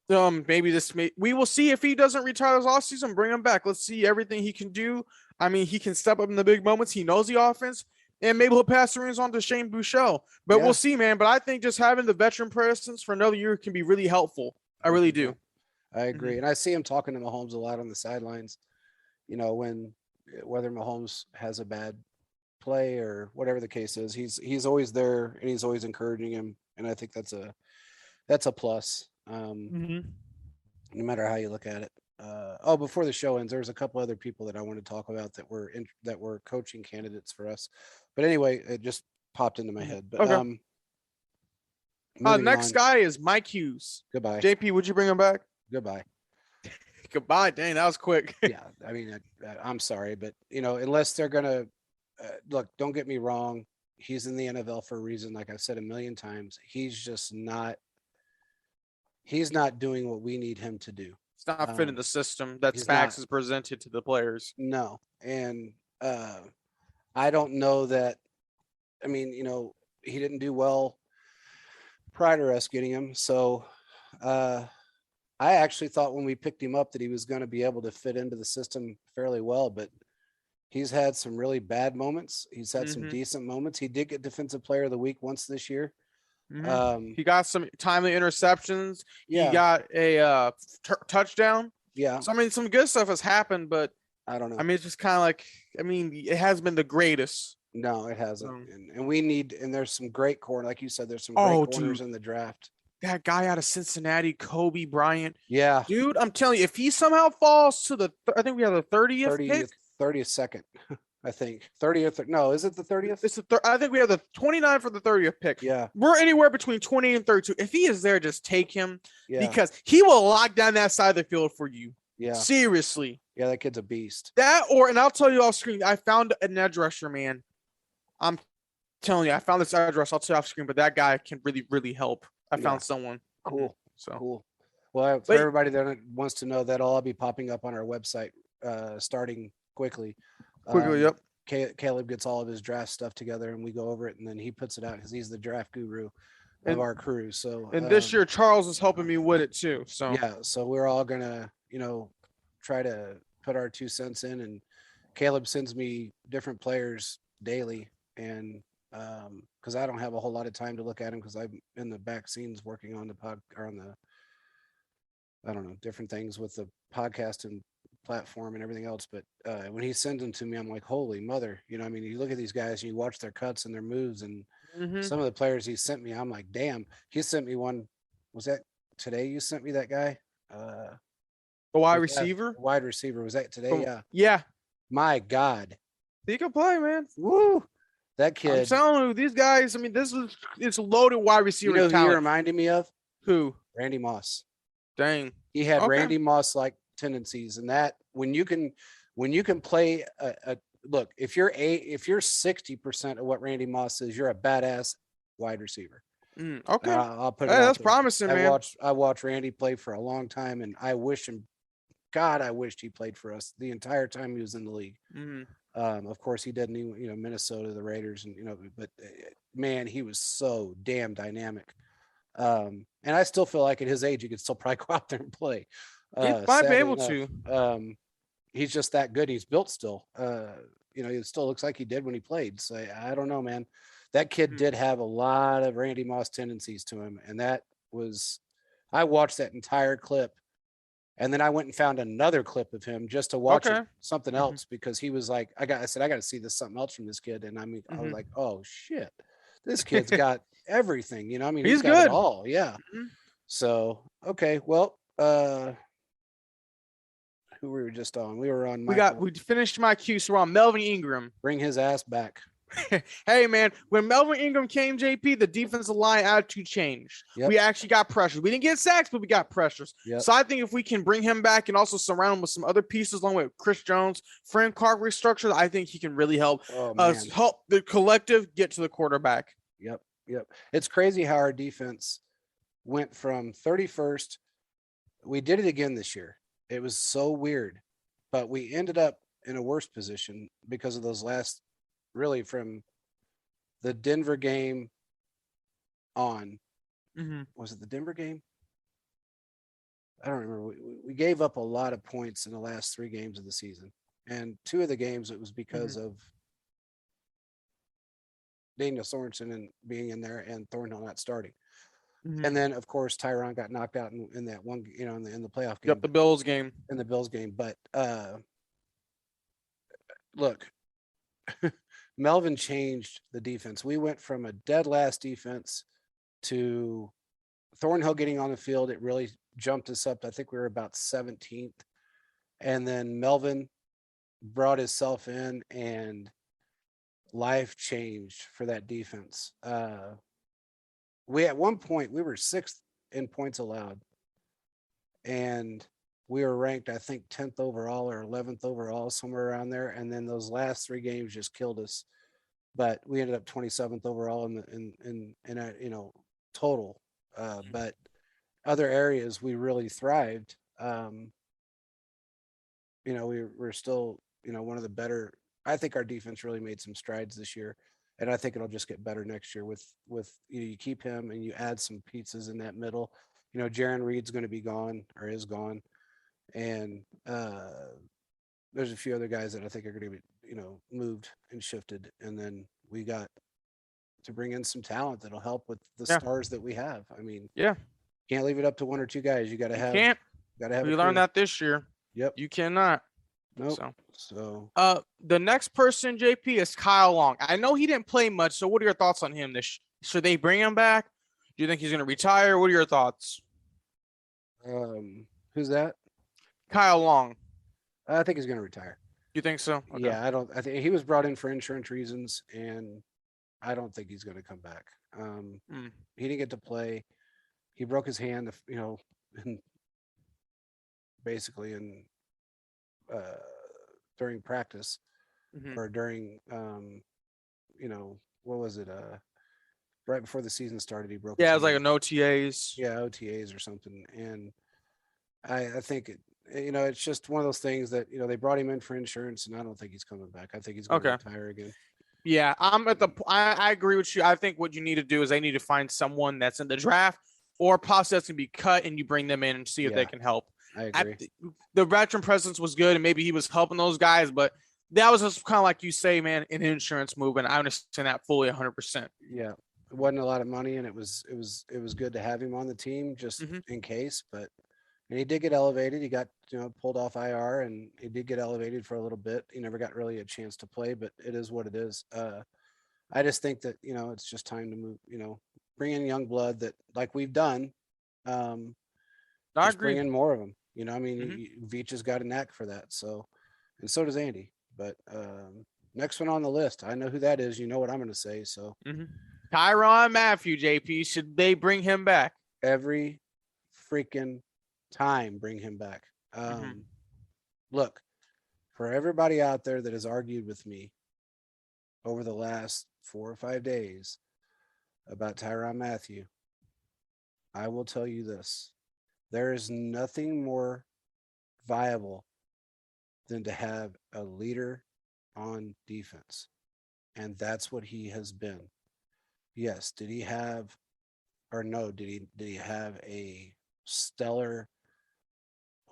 We will see if he doesn't retire this offseason. Bring him back. Let's see everything he can do. I mean, he can step up in the big moments. He knows the offense, and maybe he'll pass the reins on to Shane Buechele. But we'll see, man. But I think just having the veteran presence for another year can be really helpful. I really do. I agree, and I see him talking to Mahomes a lot on the sidelines. Whether Mahomes has a bad play or whatever the case is, he's always there and he's always encouraging him, and I think that's a plus. No matter how you look at it. Before the show ends, there's a couple other people that I want to talk about that were coaching candidates for us. But anyway, it just popped into my head. But okay. Next guy is Mike Hughes. Goodbye. JP, would you bring him back? Goodbye. Goodbye. Dang, that was quick. Yeah, I mean, I'm sorry, but unless they're gonna look, don't get me wrong, he's in the NFL for a reason. Like I've said a million times, he's just not. He's not doing what we need him to do. It's not fitting the system that Spags has presented to the players. No, and I don't know that. I mean, he didn't do well prior to us getting him, so. I actually thought when we picked him up that he was going to be able to fit into the system fairly well, but he's had some really bad moments. He's had some decent moments. He did get Defensive Player of the Week once this year. He got some timely interceptions. Yeah. He got a touchdown. Yeah. So, I mean, some good stuff has happened, but I don't know. I mean, it's just kind of like, it hasn't been the greatest. No, it hasn't. And we need, and there's some great corner. Like you said, there's some great corners in the draft. That guy out of Cincinnati, Kobe Bryant. Yeah. Dude, I'm telling you, if he somehow falls to I think we have the 30th pick. 32nd. I think 30th. No, is it the 30th? It's I think we have the 29 for the 30th pick. Yeah. We're anywhere between 20 and 32. If he is there, just take him Yeah. because he will lock down that side of the field for you. Yeah. Seriously. Yeah, that kid's a beast. And I'll tell you off screen, I found an edge rusher, man. I'm telling you, I found this edge rusher. I'll tell you off screen, but that guy can really, really help. I found someone. Cool. So cool. Well, for everybody that wants to know, that'll all be popping up on our website starting quickly. Yep. Caleb gets all of his draft stuff together and we go over it and then he puts it out because he's the draft guru of our crew. So and this year Charles is helping me with it too. So yeah, so we're all gonna, try to put our 2 cents in, and Caleb sends me different players daily, and because I don't have a whole lot of time to look at them because I'm in the back scenes working on different things with the podcast and platform and everything else. But when he sends them to me, I'm like, holy mother, you look at these guys and you watch their cuts and their moves, and some of the players he sent me, I'm like, damn. He sent me one. Was that today? You sent me that guy? The wide receiver? Wide receiver. Was that today? Yeah. Yeah. My God. He can play, man. Woo. That kid. I'm telling you, these guys, it's loaded wide receiver talent. Who he reminded me of? Who? Randy Moss. Dang. He had Randy Moss-like tendencies, and that when you can play look, if you're 60% of what Randy Moss is, you're a badass wide receiver. Okay. I'll put it that's there. promising, man. I watched Randy play for a long time, and I wished he played for us the entire time he was in the league. Of course he didn't, Minnesota, the Raiders, and but man, he was so damn dynamic. And I still feel like at his age, he could still probably go out there and play. He might be able to. He's just that good. He's built still. It still looks like he did when he played. So I don't know, man. That kid did have a lot of Randy Moss tendencies to him, and I watched that entire clip. And then I went and found another clip of him just to watch something else because he was like, I said, I got to see something else from this kid. And I was like, oh shit, this kid's got everything, he's got good. It all. Yeah. So, okay. Well, who we were just on? We were on. We finished my cue. So we're on Melvin Ingram. Bring his ass back. Hey man, when Melvin Ingram came, JP, the defensive line attitude changed. Yep. We actually got pressures. We didn't get sacks, but we got pressures. Yep. So I think if we can bring him back and also surround him with some other pieces along with Chris Jones, Frank Clark restructure, I think he can really help us help the collective get to the quarterback. Yep. It's crazy how our defense went from 31st. We did it again this year. It was so weird, but we ended up in a worse position because of those last. Really, from the Denver game on, was it the Denver game? I don't remember. We gave up a lot of points in the last 3 games of the season, and 2 of the games it was because of Daniel Sorensen and being in there and Thornhill not starting. And then, of course, Tyron got knocked out in that one, in the playoff game. Yep, the Bills game. In the Bills game, but look. Melvin changed the defense. We went from a dead last defense to Thornhill getting on the field. It really jumped us up. I think we were about 17th. And then Melvin brought himself in and life changed for that defense. At one point, we were 6th in points allowed. And we were ranked, I think, 10th overall or 11th overall, somewhere around there. And then those last 3 games just killed us. But we ended up 27th overall in total. But other areas we really thrived. We're still, one of the better. I think our defense really made some strides this year, and I think it'll just get better next year with you keep him and you add some pieces in that middle. Jaron Reed's going to be gone or is gone. And there's a few other guys that I think are going to be, moved and shifted. And then we got to bring in some talent that'll help with the stars that we have. I mean, can't leave it up to 1 or 2 guys. You got to have. We learned that this year. Yep. You cannot. Nope. So. The next person, JP, is Kyle Long. I know he didn't play much. So what are your thoughts on him? Should they bring him back? Do you think he's going to retire? What are your thoughts? Who's that? Kyle Long. I think he's going to retire. You think so? Okay. Yeah, I think he was brought in for insurance reasons, and I don't think he's going to come back. He didn't get to play. He broke his hand, in, basically uh, during practice or during, what was it? Right before the season started, he broke his Yeah, it was like hand. an OTAs. Yeah, OTAs or something. And I think it's just one of those things that, they brought him in for insurance, and I don't think he's coming back. I think he's going to retire again. Yeah, I agree with you. I think what you need to do is they need to find someone that's in the draft or possibly that's going to be cut, and you bring them in and see if they can help. I agree. The veteran presence was good, and maybe he was helping those guys, but that was just kind of like you say, man, an insurance move, and I understand that fully 100%. Yeah, it wasn't a lot of money, and it was good to have him on the team just in case. But and he did get elevated. He got pulled off IR, and he did get elevated for a little bit. He never got really a chance to play, but it is what it is. I just think that it's just time to move. Bring in young blood that like we've done. I just agree. bring in more of them. Veach has got a knack for that. So, and so does Andy. But next one on the list, I know who that is. You know what I'm going to say. So, Tyron Matthew, JP, should they bring him back? Every freaking time, bring him back. Look, for everybody out there that has argued with me over the last 4 or 5 days about Tyron Matthew, I will tell you this. There is nothing more viable than to have a leader on defense. And that's what he has been. Yes, did he have a stellar,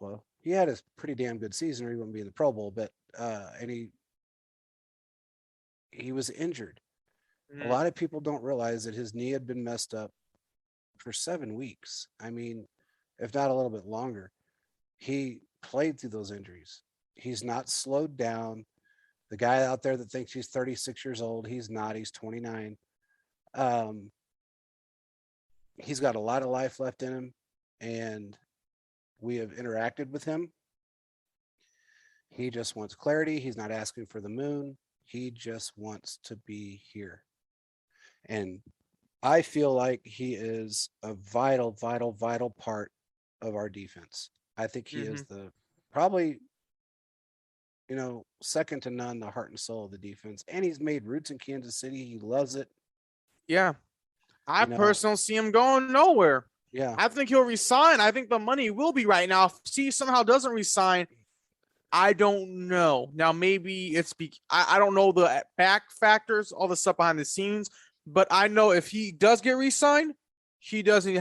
well, he had a pretty damn good season or he wouldn't be in the Pro Bowl, but and he was injured. A lot of people don't realize that his knee had been messed up for 7 weeks. I mean, if not a little bit longer. He played through those injuries. He's not slowed down. The guy out there that thinks he's 36 years old, he's not. He's 29. He's got a lot of life left in him, and we have interacted with him. He just wants clarity. He's not asking for the moon. He just wants to be here. And I feel like he is a vital, vital, vital part of our defense. I think he is the probably, second to none, the heart and soul of the defense. And he's made roots in Kansas City. He loves it. Yeah. I personally see him going nowhere. Yeah. I think he'll resign. I think the money will be right now. If he somehow doesn't resign, I don't know. Now, maybe I don't know the back factors, all the stuff behind the scenes, but I know if he does get re-signed, he doesn't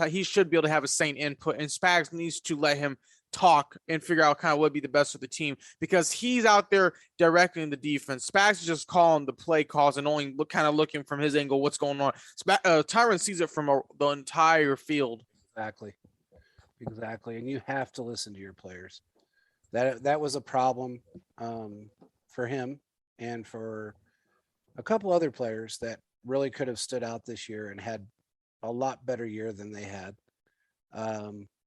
he should be able to have a sane input, and Spags needs to let him talk and figure out kind of what would be the best for the team because he's out there directing the defense. Spags is just calling the play calls and only looking from his angle what's going on. Tyron sees it from the entire field. Exactly. And you have to listen to your players. That was a problem for him and for a couple other players that really could have stood out this year and had a lot better year than they had.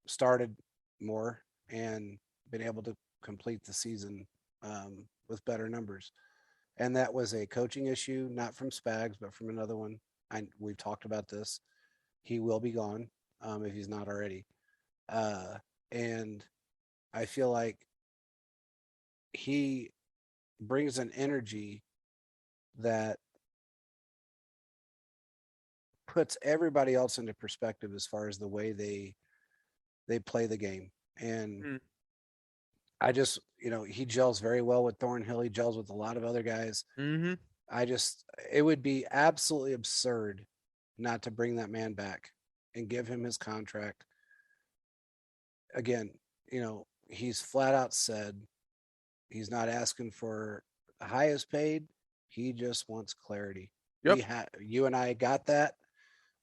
Started more and been able to complete the season with better numbers. And that was a coaching issue, not from Spags, but from another one. We've talked about this. He will be gone if he's not already. And I feel like he brings an energy that puts everybody else into perspective as far as the way they play the game. And I just, he gels very well with Thornhill. He gels with a lot of other guys. It would be absolutely absurd not to bring that man back and give him his contract. Again, he's flat out said he's not asking for the highest paid. He just wants clarity. Yep. You and I got that.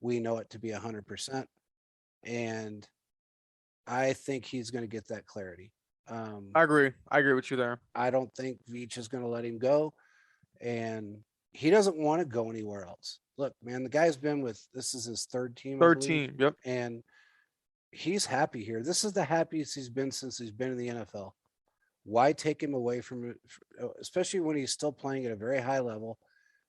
We know it to be 100%. And I think he's going to get that clarity. I agree with you there. I don't think Veach is going to let him go. And he doesn't want to go anywhere else. Look, man, the guy's been this is his third team. Yep. And he's happy here. This is the happiest he's been since he's been in the NFL. Why take him away from it, especially when he's still playing at a very high level,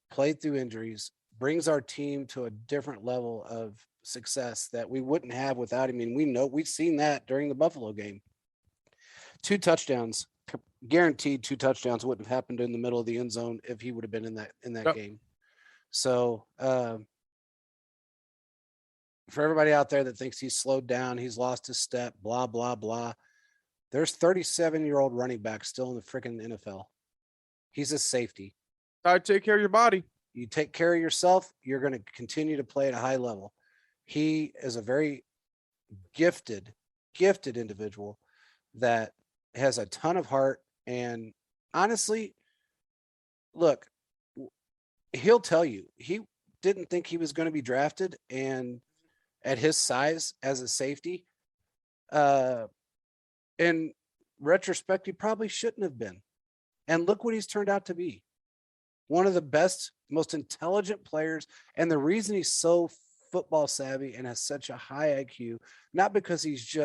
played through injuries, brings our team to a different level of success that we wouldn't have without him. And we've seen that during the Buffalo game. 2 touchdowns, guaranteed 2 touchdowns wouldn't have happened in the middle of the end zone if he would have been in that game. So for everybody out there that thinks he's slowed down, he's lost his step, blah, blah, blah. There's 37-year-old running back still in the freaking NFL. He's a safety. Gotta take care of your body. You take care of yourself, you're going to continue to play at a high level. He is a very gifted individual that has a ton of heart. And honestly, look, he'll tell you he didn't think he was going to be drafted, and at his size as a safety, in retrospect, he probably shouldn't have been. And look what he's turned out to be. One of the best, most intelligent players. And the reason he's so football savvy and has such a high IQ, not because he's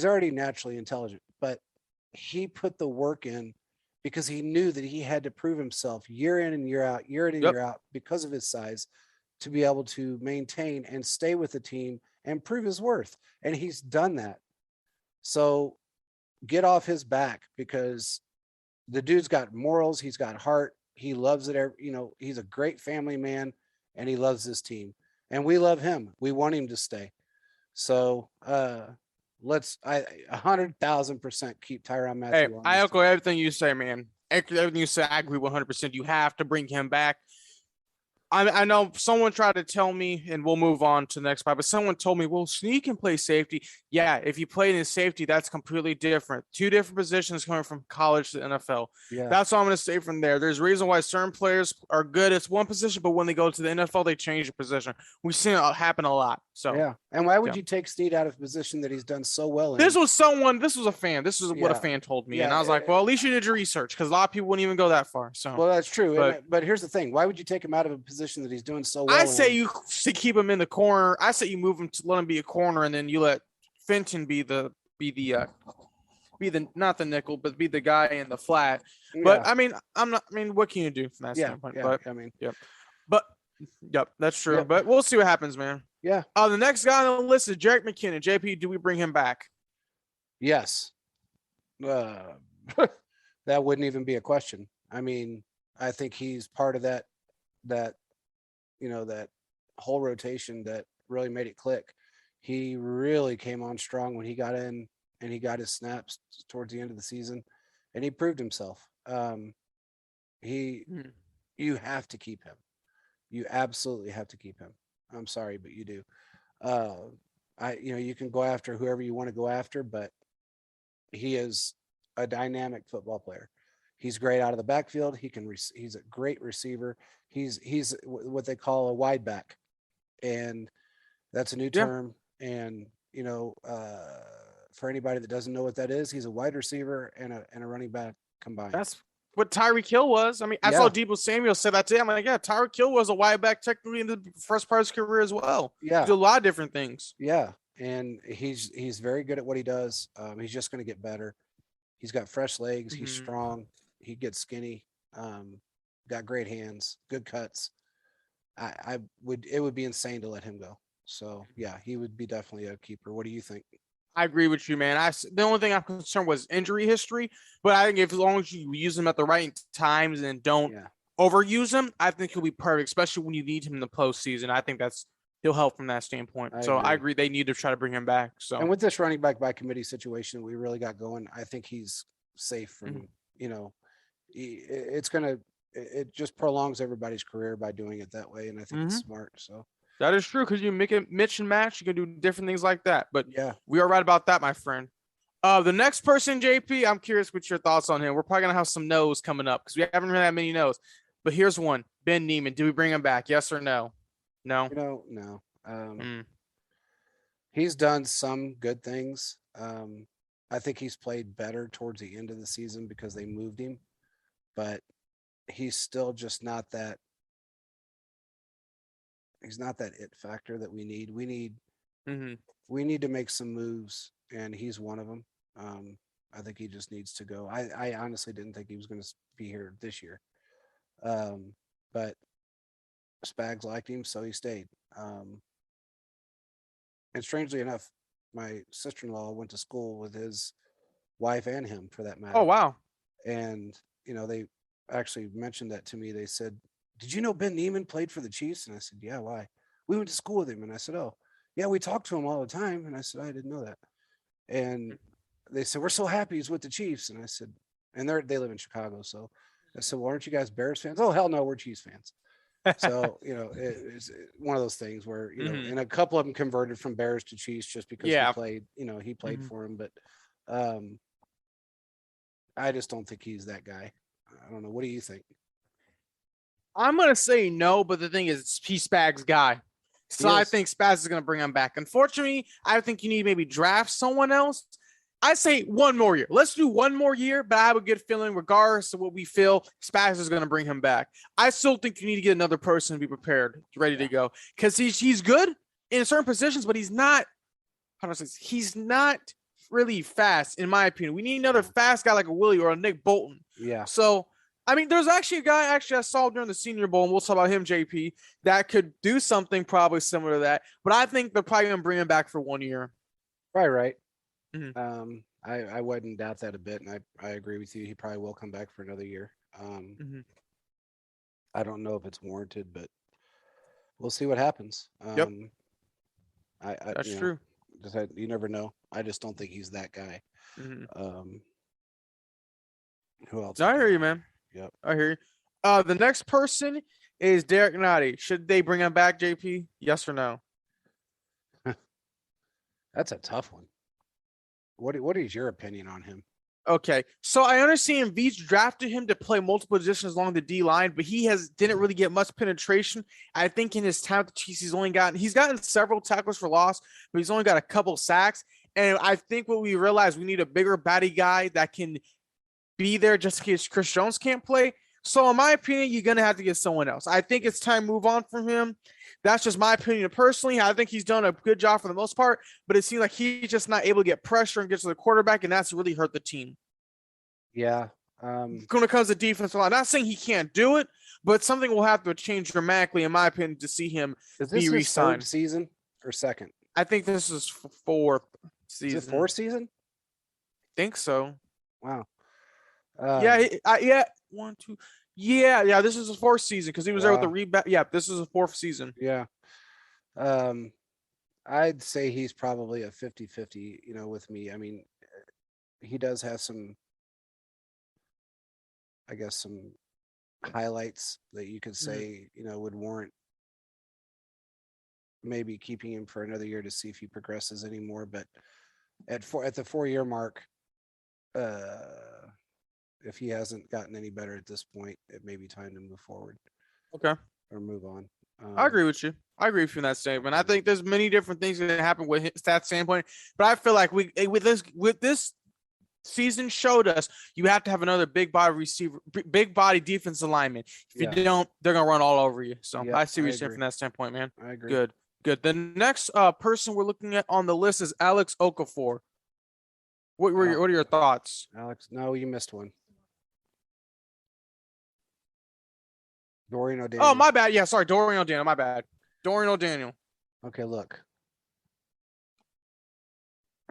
already naturally intelligent, but he put the work in because he knew that he had to prove himself year in and year out, year out, because of his size, to be able to maintain and stay with the team and prove his worth. And he's done that. So get off his back, because the dude's got morals. He's got heart. He loves it. He's a great family man, and he loves this team, and we love him. We want him to stay. So let's 100,000% keep Tyron Matthew. Hey, I echo everything you say, man. Everything you say, I agree 100%. You have to bring him back. I know someone tried to tell me, and we'll move on to the next part, but someone told me, well, Sneak can play safety. Yeah, if you play in safety, that's completely different. 2 different positions coming from college to the NFL. Yeah. That's all I'm going to say from there. There's a reason why certain players are good at one position, but when they go to the NFL, they change the position. We've seen it happen a lot. So yeah. And why would you take Snead out of a position that he's done so well in? This was a fan. This is what a fan told me. And I was like, well, at least you did your research, because a lot of people wouldn't even go that far. So, well, that's true. But here's the thing. Why would you take him out of a position that he's doing so well? I say you keep him in the corner. I say you move him to let him be a corner, and then you let Fenton be the not the nickel, but be the guy in the flat. Yeah. But what can you do from that standpoint? But that's true. Yep. But we'll see what happens, man. Yeah. The next guy on the list is Jerick McKinnon. JP, do we bring him back? Yes. That wouldn't even be a question. I mean, I think he's part of that whole rotation that really made it click. He really came on strong when he got in and he got his snaps towards the end of the season, and he proved himself. You have to keep him. You absolutely have to keep him. I'm sorry, but you do. You can go after whoever you want to go after, but he is a dynamic football player. He's great out of the backfield. He's a great receiver. He's what they call a wide back, and that's a new term. And for anybody that doesn't know what that is, he's a wide receiver and a running back combined. That's what Tyreek Hill was. I mean, I saw Deebo Samuel say that today. I'm like, yeah, Tyreek Hill was a wide back technically in the first part of his career as well. Yeah, he did a lot of different things. Yeah, and he's very good at what he does. He's just going to get better. He's got fresh legs. He's strong. He gets skinny. Got great hands, good cuts. It would be insane to let him go. So yeah, he would be definitely a keeper. What do you think? I agree with you, man. The only thing I'm concerned was injury history, but I think as long as you use him at the right times and don't overuse him, I think he'll be perfect, especially when you need him in the postseason. I think he'll help from that standpoint. I agree. They need to try to bring him back. So, and with this running back by committee situation we really got going, I think he's safe from, it just prolongs everybody's career by doing it that way. And I think it's smart. So that is true, because you make it mix and match. You can do different things like that. But yeah, we are right about that, my friend. The next person, JP, I'm curious what your thoughts on him. We're probably gonna have some no's coming up because we haven't really that many no's. But here's one: Ben Neiman. Do we bring him back? Yes or no? No. No. He's done some good things. I think he's played better towards the end of the season because they moved him, but he's still just not that. He's not that it factor that we need. We need to make some moves, and he's one of them. I think he just needs to go. I honestly didn't think he was going to be here this year. But Spags liked him, so he stayed. And strangely enough, my sister-in-law went to school with his wife and him, for that matter. Oh, wow. And they actually mentioned that to me. They said, "Did you know Ben Neiman played for the Chiefs?" And I said, "Yeah, why?" "We went to school with him." And I said, "Oh, yeah, we talked to him all the time." And I said, "I didn't know that." And they said, "We're so happy he's with the Chiefs." And I said, and they live in Chicago, so I said, "Well, aren't you guys Bears fans?" "Oh, hell no, we're Chiefs fans." So it's one of those things where and a couple of them converted from Bears to Chiefs just because he played for him. But I just don't think he's that guy. I don't know. What do you think? I'm gonna say no, but the thing is, he's Spags' guy, so I think Spags is gonna bring him back. Unfortunately, I think you need to maybe draft someone else. I say one more year. Let's do one more year, but I have a good feeling, regardless of what we feel, Spags is going to bring him back. I still think you need to get another person to be prepared, ready to go, because he's good in certain positions, but he's not. How do I say this? He's not really fast, in my opinion. We need another fast guy like a Willie or a Nick Bolton. Yeah. So, I mean, there's actually a guy I saw during the Senior Bowl, and we'll talk about him, JP, that could do something probably similar to that. But I think they're probably going to bring him back for 1 year. Right. Mm-hmm. I wouldn't doubt that a bit, and I agree with you. He probably will come back for another year. I don't know if it's warranted, but we'll see what happens. Yep. That's true. You never know. I just don't think he's that guy. Mm-hmm. Who else? No, I hear you, man. Yep. I hear you. The next person is Derek Nottie. Should they bring him back, JP? Yes or no? That's a tough one. What is your opinion on him? Okay, so I understand Veach drafted him to play multiple positions along the D line, but he didn't really get much penetration. I think in his time at the Chiefs, he's gotten several tackles for loss, but he's only got a couple sacks. And I think what we realized, we need a bigger, batty guy that can be there just in case Chris Jones can't play. So in my opinion, you're going to have to get someone else. I think it's time to move on from him. That's just my opinion personally. I think he's done a good job for the most part, but it seems like he's just not able to get pressure and get to the quarterback, and that's really hurt the team. Yeah. When it comes to defensive line, not saying he can't do it, but something will have to change dramatically, in my opinion, to see him be re-signed. Third season or second? I think this is fourth season. Is it fourth season? I think so. Wow. Yeah. 1, 2. Yeah. This is the fourth season because he was there with the rebound. Yeah, this is the fourth season. Yeah. I'd say he's probably a 50-50, with me. I mean, he does have some highlights that you could say, would warrant maybe keeping him for another year to see if he progresses anymore. But at the 4-year mark, if he hasn't gotten any better at this point, it may be time to move forward. Okay. Or move on. I agree with you. I agree with you in that statement. I think there's many different things that happen with that standpoint, but I feel like with this season showed us you have to have another big body defensive lineman. If you don't, they're gonna run all over you. So I see what you're saying from that standpoint, man. I agree. Good. The next person we're looking at on the list is Alex Okafor. What are your thoughts? Alex, no, you missed one. Dorian O'Daniel. Oh, my bad. Yeah, sorry, Dorian O'Daniel. My bad. Dorian O'Daniel. Okay, look.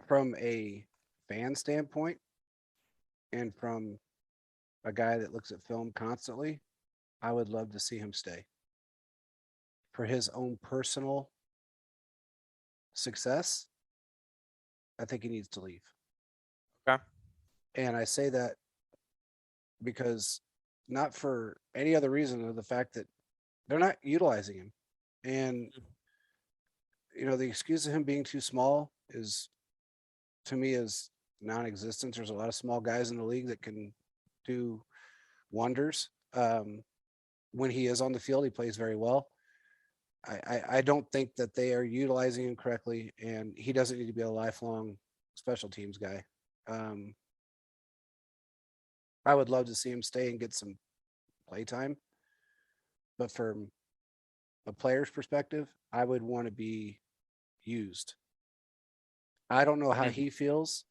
From a fan standpoint and from a guy that looks at film constantly, I would love to see him stay. For his own personal success, I think he needs to leave. Okay. And I say that because not for any other reason than the fact that they're not utilizing him. And, the excuse of him being too small is, to me, is non-existent. There's a lot of small guys in the league that can do wonders. When he is on the field, he plays very well. I don't think that they are utilizing him correctly, and he doesn't need to be a lifelong special teams guy. I would love to see him stay and get some play time. But from a player's perspective, I would want to be used. I don't know how he feels,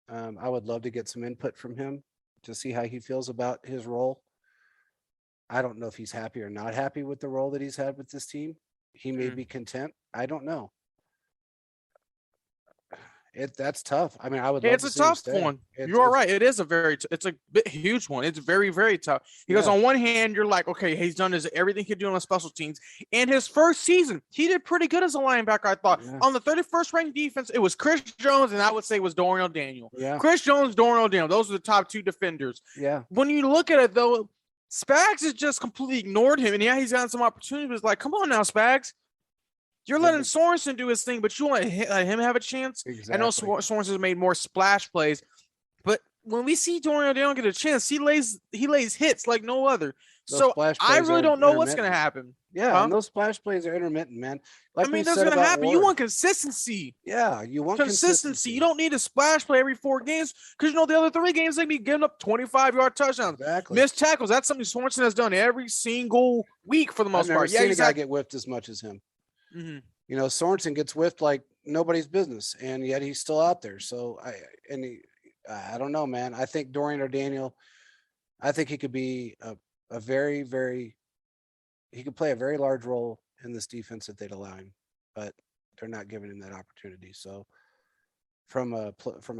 I would love to get some input from him to see how he feels about his role. I don't know if he's happy or not happy with the role that he's had with this team. He may be content. I don't know. That's tough. I mean, I would love It's to a see him tough stay. one. You are right. It is it's a huge one. It's very, very tough because on one hand, you're like, okay, he's done everything he could do on the special teams. And his first season, he did pretty good as a linebacker, I thought. Yeah. On the 31st ranked defense, it was Chris Jones, and I would say it was Dorian O'Daniel. Yeah. Chris Jones, Dorian O'Daniel. Those are the top two defenders. Yeah. When you look at it, though, Spags has just completely ignored him. And yeah, he's gotten some opportunities. Like, come on now, Spags. You're letting Sorensen do his thing, but you want let him have a chance. Exactly. I know Sorensen's made more splash plays, but when we see Dorian O'Daniel get a chance, he lays hits like no other. So I really don't know what's going to happen. Yeah, and those splash plays are intermittent, man. Like I mean, that's going to happen. You want consistency. Yeah, you want consistency. You don't need a splash play every 4 games because the other 3 games they be giving up 25-yard touchdowns. Exactly. Missed tackles. That's something Sorensen has done every single week for the most part. I've never seen a guy get whiffed as much as him. Mm-hmm. Sorensen gets whiffed like nobody's business, and yet he's still out there. So I don't know, man. I think Dorian O'Daniel, I think he could be a very, very, he could play a very large role in this defense if they'd allow him, but they're not giving him that opportunity. So from a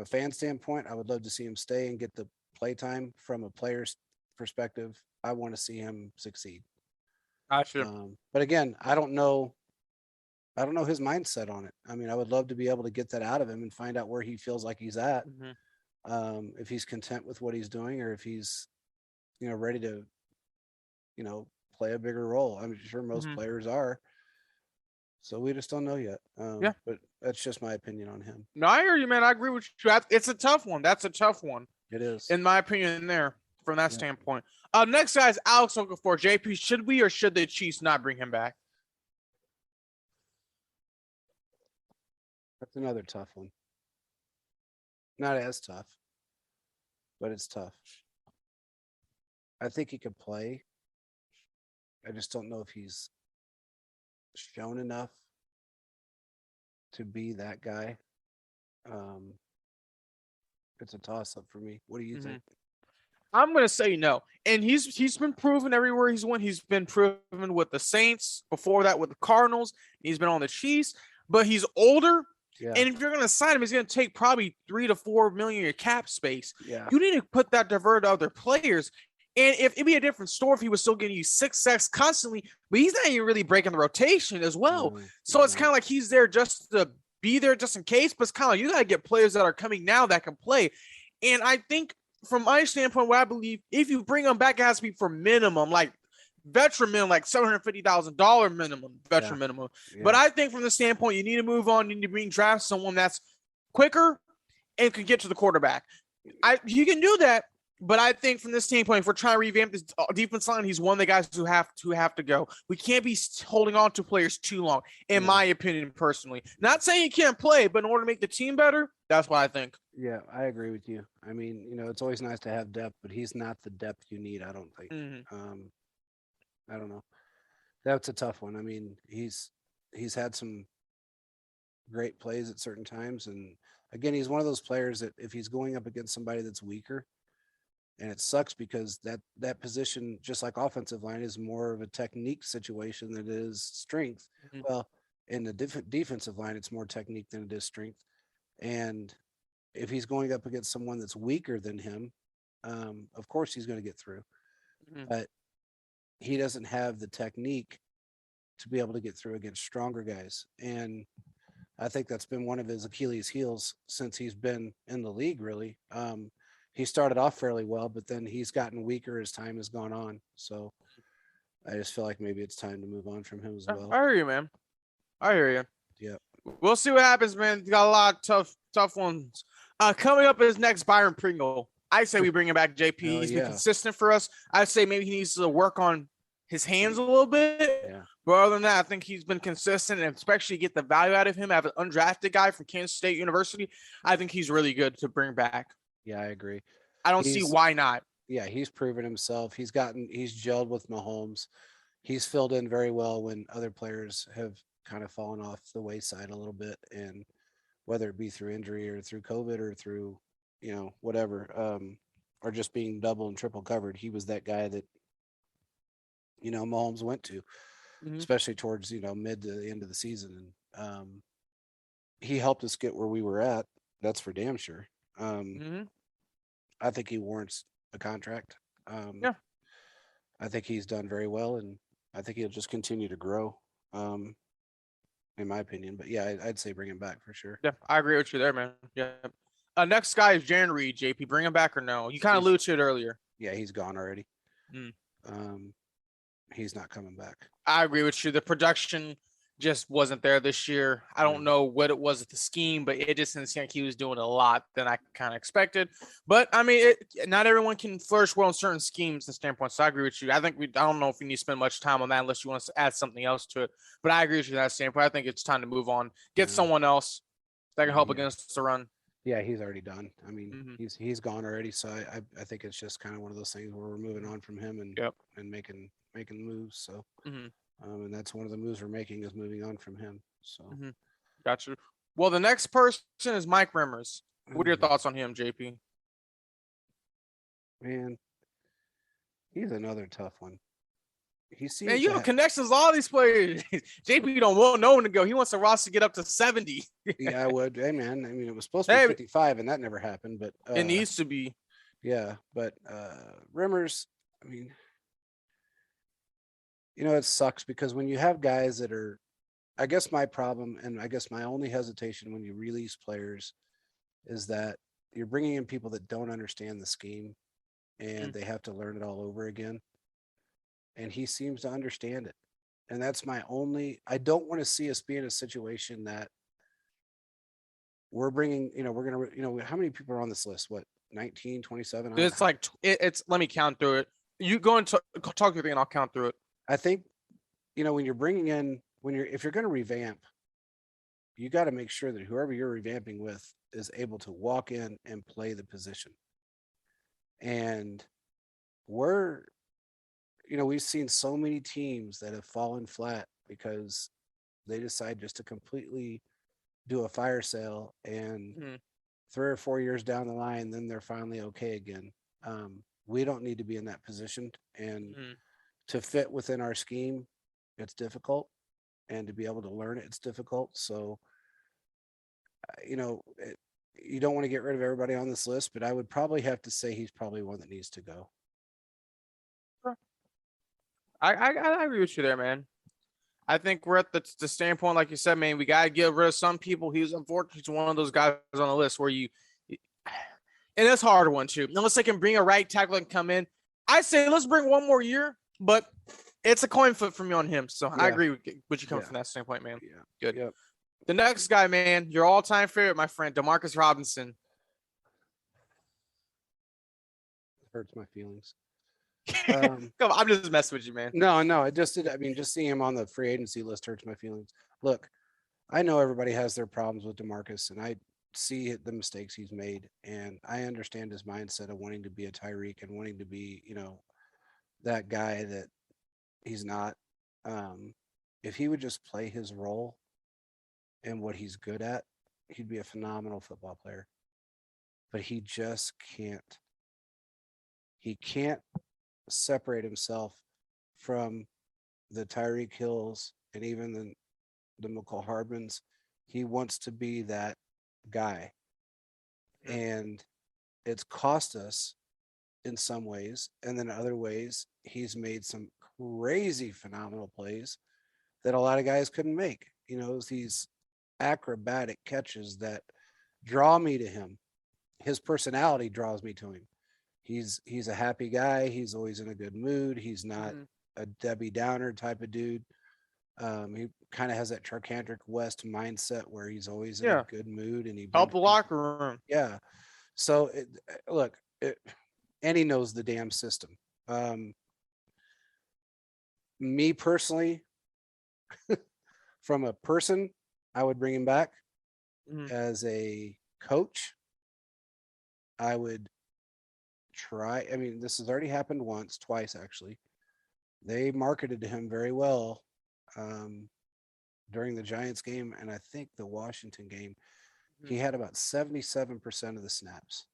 fan standpoint, I would love to see him stay and get the play time. From a player's perspective, I want to see him succeed. Gotcha. But again, I don't know his mindset on it. I mean, I would love to be able to get that out of him and find out where he feels like he's at. Mm-hmm. If he's content with what he's doing, or if he's, ready to, play a bigger role. I'm sure most players are. So we just don't know yet. But that's just my opinion on him. No, I hear you, man. I agree with you. It's a tough one. That's a tough one. It is. In my opinion, there, from that standpoint. Next guy is Alex Okafor. JP, should we or should the Chiefs not bring him back? That's another tough one. Not as tough, but it's tough. I think he could play. I just don't know if he's shown enough to be that guy. It's a toss-up for me. What do you think? I'm going to say no. And he's been proven everywhere he's went. He's been proven with the Saints, before that with the Cardinals. He's been on the Chiefs, but he's older. Yeah. And if you're going to sign him, he's going to take probably $3 to $4 million in your cap space. Yeah. You need to put that divert to other players. And if it'd be a different story if he was still getting you 6 sacks constantly, but he's not even really breaking the rotation as well. So it's kind of like he's there just to be there just in case, but it's kind of like you got to get players that are coming now that can play. And I think from my standpoint, what I believe, if you bring them back, it has to be for minimum, like veteran minimum, like $750,000 minimum, veteran minimum. Yeah. But I think from the standpoint, you need to move on. You need to draft someone that's quicker and can get to the quarterback. You can do that. But I think from this standpoint, if we're trying to revamp this defense line, he's one of the guys who have to go. We can't be holding on to players too long, in my opinion, personally. Not saying he can't play, but in order to make the team better, that's what I think. Yeah, I agree with you. I mean, it's always nice to have depth, but he's not the depth you need, I don't think. I don't know. That's a tough one. I mean, he's had some great plays at certain times. And again, he's one of those players that if he's going up against somebody that's weaker, and it sucks because that position, just like offensive line, is more of a technique situation than it is strength. Well, in the defensive line, it's more technique than it is strength. And if he's going up against someone that's weaker than him, of course he's going to get through. But he doesn't have the technique to be able to get through against stronger guys. And I think that's been one of his Achilles heels since he's been in the league, really. He started off fairly well, but then he's gotten weaker as time has gone on. So I just feel like maybe it's time to move on from him as well. I hear you, man. I hear you. Yeah. We'll see what happens, man. You got a lot of tough ones. Coming up is next Byron Pringle. I say we bring him back, JP. He's been consistent for us. I say maybe he needs to work on his hands a little bit. Yeah. But other than that, I think he's been consistent, and especially get the value out of him. Have an undrafted guy from Kansas State University. I think he's really good to bring back. Yeah, I agree. I don't see why not. Yeah, he's proven himself. He's gelled with Mahomes. He's filled in very well when other players have kind of fallen off the wayside a little bit, and whether it be through injury or through COVID or through whatever, are just being double and triple covered. He was that guy that, Mahomes went to, especially towards, mid to the end of the season. And he helped us get where we were at. That's for damn sure. I think he warrants a contract. Yeah. I think he's done very well, and I think he'll just continue to grow, in my opinion. But yeah, I'd say bring him back for sure. Yeah, I agree with you there, man. Yeah. Next guy is Jaren Reed, JP. Bring him back or no? You kind of alluded to it earlier. Yeah, he's gone already. He's not coming back. I agree with you. The production just wasn't there this year. I don't know what it was at the scheme, but it just didn't seem like he was doing a lot than I kind of expected. But I mean, not everyone can flourish well in certain schemes and standpoints. So I agree with you. I don't know if you need to spend much time on that unless you want to add something else to it. But I agree with you that standpoint. I think it's time to move on. Get someone else that can help against the run. Yeah, he's already done. I mean, he's gone already. So I think it's just kind of one of those things where we're moving on from him and making moves. So and that's one of the moves we're making is moving on from him. So Gotcha. Well, the next person is Mike Remmers. What are your thoughts on him, JP? Man, he's another tough one. He seems man, you have connections with all these players. JP don't want no one to go. He wants the roster to get up to 70. Yeah, I would. Hey, man. I mean, it was supposed to be 55, and that never happened. But it needs to be. Yeah, but Remmers, I mean, it sucks because when you have guys that are, I guess my problem, and I guess my only hesitation when you release players is that you're bringing in people that don't understand the scheme, and they have to learn it all over again. And he seems to understand it. And that's my only, I don't want to see us be in a situation that we're bringing, we're going to, how many people are on this list? What, 19, 27? It's like, let me count through it. You go and talk your thing and I'll count through it. I think, when you're bringing in, if you're going to revamp, you got to make sure that whoever you're revamping with is able to walk in and play the position. And we've seen so many teams that have fallen flat because they decide just to completely do a fire sale and 3 or 4 years down the line, then they're finally okay again. We don't need to be in that position, and to fit within our scheme, it's difficult, and to be able to learn it, it's difficult. So, you don't want to get rid of everybody on this list, but I would probably have to say he's probably one that needs to go. I agree with you there, man. I think we're at the standpoint, like you said, man, we got to get rid of some people. He's unfortunately one of those guys on the list where and it's a hard one too. Unless they can bring a right tackle and come in, I say let's bring one more year, but it's a coin flip for me on him. So I agree with you coming from that standpoint, man. Yeah. Good. Yep. The next guy, man, your all-time favorite, my friend, Demarcus Robinson. Hurts my feelings. Come on, I'm just messing with you, man. No, just seeing him on the free agency list hurts my feelings. Look, I know everybody has their problems with Demarcus, and I see the mistakes he's made, and I understand his mindset of wanting to be a Tyreek and wanting to be, that guy that he's not. If he would just play his role and what he's good at, he'd be a phenomenal football player. But he just can't. He can't separate himself from the Tyreek Hills and even the McCall Hardmans. He wants to be that guy. And it's cost us in some ways. And then in other ways, he's made some crazy phenomenal plays that a lot of guys couldn't make. These acrobatic catches that draw me to him. His personality draws me to him. He's a happy guy. He's always in a good mood. He's not a Debbie Downer type of dude. He kind of has that Charcantric West mindset where he's always in a good mood and he help the locker room. Yeah. So and he knows the damn system. Me personally, from a person, I would bring him back. As a coach, I would try. I mean, this has already happened twice actually. They marketed to him very well during the Giants game, and I think the Washington game. He had about 77% of the snaps.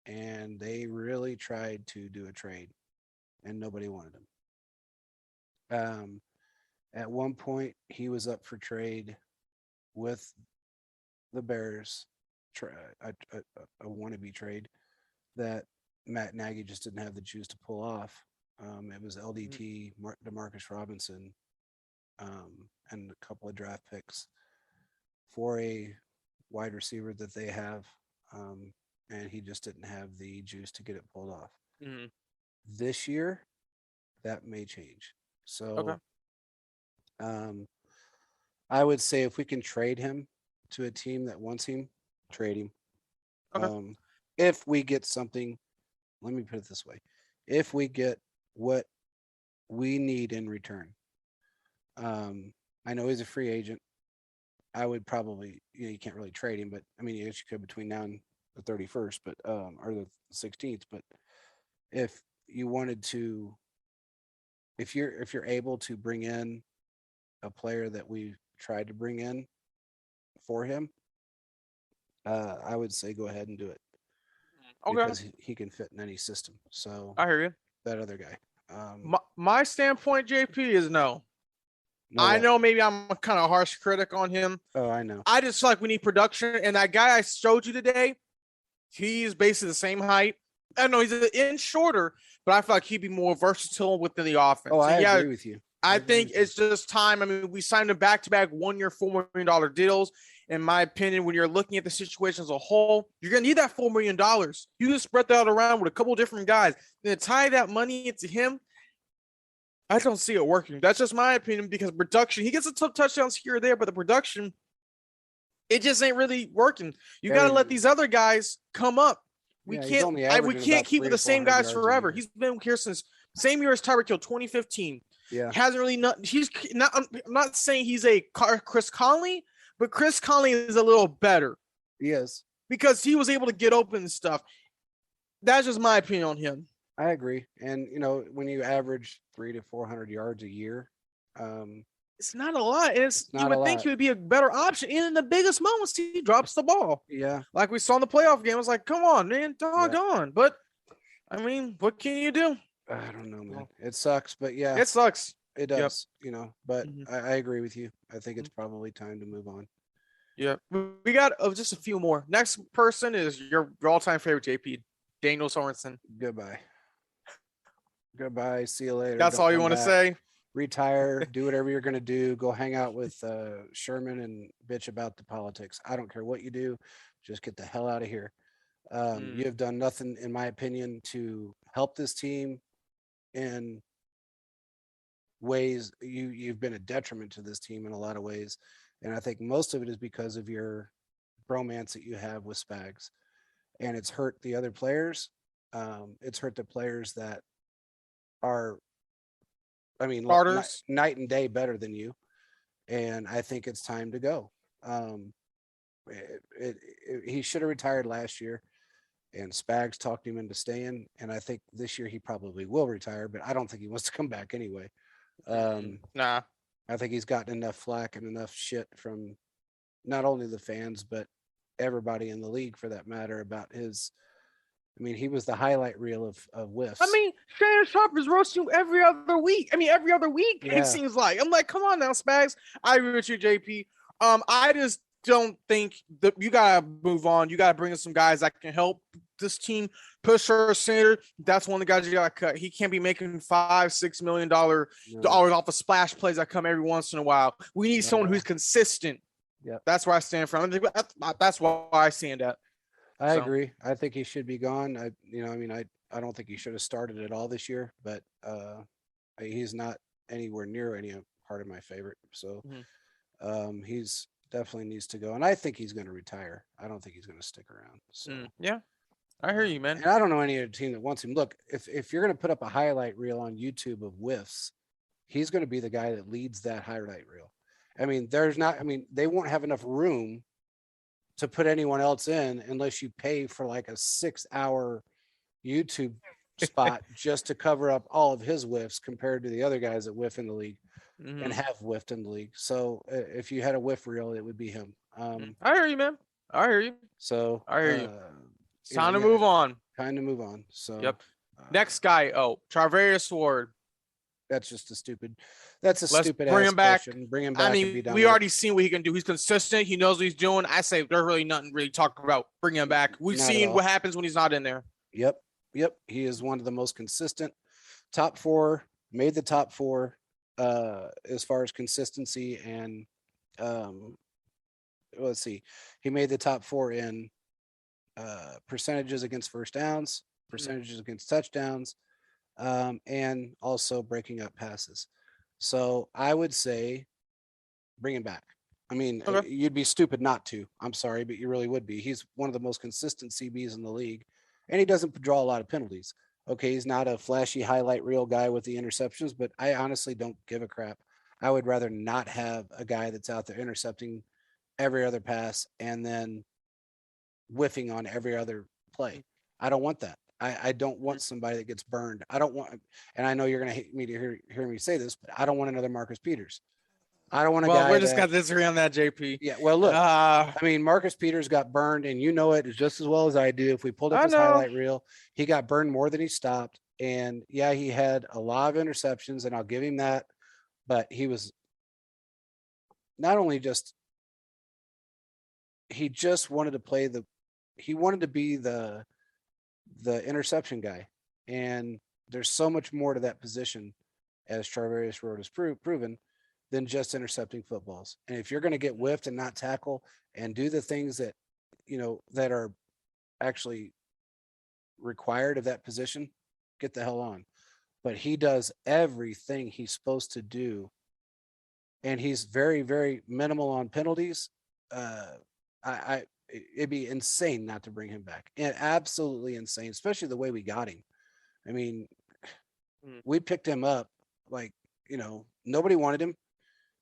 and they really tried to do a trade, and nobody wanted him. At one point, he was up for trade with the Bears, a wannabe trade that Matt Nagy just didn't have the juice to pull off. It was LDT, Demarcus Robinson, and a couple of draft picks for a wide receiver that they have, and he just didn't have the juice to get it pulled off. Mm-hmm. This year, that may change. So, I would say if we can trade him to a team that wants him, trade him. Okay. If we get something, let me put it this way: if we get what we need in return, I know he's a free agent. I would probably, you can't really trade him, but I mean, you could between now and the 31st, but or the 16th. But if you wanted to, if you're able to bring in a player that we tried to bring in for him, I would say go ahead and do it. Okay. Because he can fit in any system. So I hear you. That other guy. My standpoint, JP, is no. I know maybe I'm a kind of harsh critic on him. Oh, I know. I just feel like we need production. And that guy I showed you today, he's basically the same height. I know he's an inch shorter, but I feel like he'd be more versatile within the offense. Oh, I agree with you. I think it's just time. I mean, we signed him back-to-back 1 year, $4 million deals. In my opinion, when you're looking at the situation as a whole, you're going to need that $4 million. You just spread that around with a couple different guys. Then tie that money into him, I don't see it working. That's just my opinion because production, he gets a tough touchdowns here or there, but the production, it just ain't really working. You got to let these other guys come up. We can't keep with the same guys forever. He's been here since same year as Tyreek Hill, 2015. Yeah. Hasn't really he's not, I'm not saying he's a Chris Conley, but Chris Conley is a little better. He is. Because he was able to get open and stuff. That's just my opinion on him. I agree. And, when you average 300 to 400 yards a year, it's not a lot. You would think he would be a better option. And in the biggest moments, he drops the ball. Yeah. Like we saw in the playoff game. I was like, come on, man, doggone. Yeah. But, I mean, what can you do? I don't know, man. It sucks, but yeah. It sucks. It does, but I agree with you. I think it's probably time to move on. Yeah. We got just a few more. Next person is your all-time favorite, JP, Daniel Sorensen. Goodbye. See you later. That's all you want to say? Retire. Do whatever you're going to do. Go hang out with Sherman and bitch about the politics. I don't care what you do. Just get the hell out of here. You have done nothing, in my opinion, to help this team in ways. You've been a detriment to this team in a lot of ways. And I think most of it is because of your bromance that you have with Spags. And it's hurt the other players. It's hurt the players that are, night and day better than you. And I think it's time to go. He should have retired last year. And Spags talked him into staying. And I think this year he probably will retire, but I don't think he wants to come back anyway. Nah. I think he's gotten enough flack and enough shit from not only the fans, but everybody in the league for that matter about his. He was the highlight reel of whiffs. Shannon Sharp is roasting you every other week. It seems like. I'm like, come on now, Spags. I agree with you, JP. I just don't think that you gotta move on. You gotta bring in some guys that can help this team push our center. That's one of the guys you gotta cut. He can't be making $5-6 million dollars off of splash plays that come every once in a while. We need someone who's consistent. Yeah, that's where I stand from. That's why I stand at. I agree. I think he should be gone. I don't think he should have started at all this year, but he's not anywhere near any part of my favorite. So he's definitely needs to go. And I think he's going to retire. I don't think he's going to stick around. So yeah, I hear you, man. And I don't know any other team that wants him. Look, if you're going to put up a highlight reel on YouTube of whiffs, he's going to be the guy that leads that highlight reel. They won't have enough room to put anyone else in unless you pay for like a 6-hour YouTube spot just to cover up all of his whiffs compared to the other guys that whiff in the league and have whiffed in the league. So if you had a whiff reel, it would be him. I hear you, man. I hear you. So I hear you. It's time to move on. Time to move on. So Yep. Next guy, Charvarius Ward. That's just stupid. That's a Let's stupid bring ass him back. question. Bring him back. I mean, and be done we with already seen what he can do. He's consistent. He knows what he's doing. I say there's really nothing really talk about bringing him back. We've seen what happens when he's not in there. Yep. He is one of the most consistent. Top 4, made the top 4 as far as consistency and let's see. He made the top 4 in percentages against first downs, percentages against touchdowns, and also breaking up passes. So I would say bring him back. I mean, you'd be stupid not to. I'm sorry, but you really would be. He's one of the most consistent CBs in the league, and he doesn't draw a lot of penalties. Okay, he's not a flashy highlight reel guy with the interceptions, but I honestly don't give a crap. I would rather not have a guy that's out there intercepting every other pass and then whiffing on every other play. I don't want that. I don't want somebody that gets burned. I don't want, and I know you're going to hate me to hear me say this, but I don't want another Marcus Peters. I don't want a guy. Well, we're just got to disagree on that, JP. Yeah. Well, look, I mean, Marcus Peters got burned, and you know it just as well as I do. If we pulled up his highlight reel, he got burned more than he stopped. And yeah, he had a lot of interceptions, and I'll give him that. But he was not only just, he just wanted to play he wanted to be the interception guy. And there's so much more to that position, as Charvarius Ward has proven, than just intercepting footballs. And if you're going to get whiffed and not tackle and do the things that, that are actually required of that position, get the hell on. But he does everything he's supposed to do. And he's very, very minimal on penalties. It'd be insane not to bring him back. And absolutely insane, especially the way we got him. I mean, we picked him up like, nobody wanted him.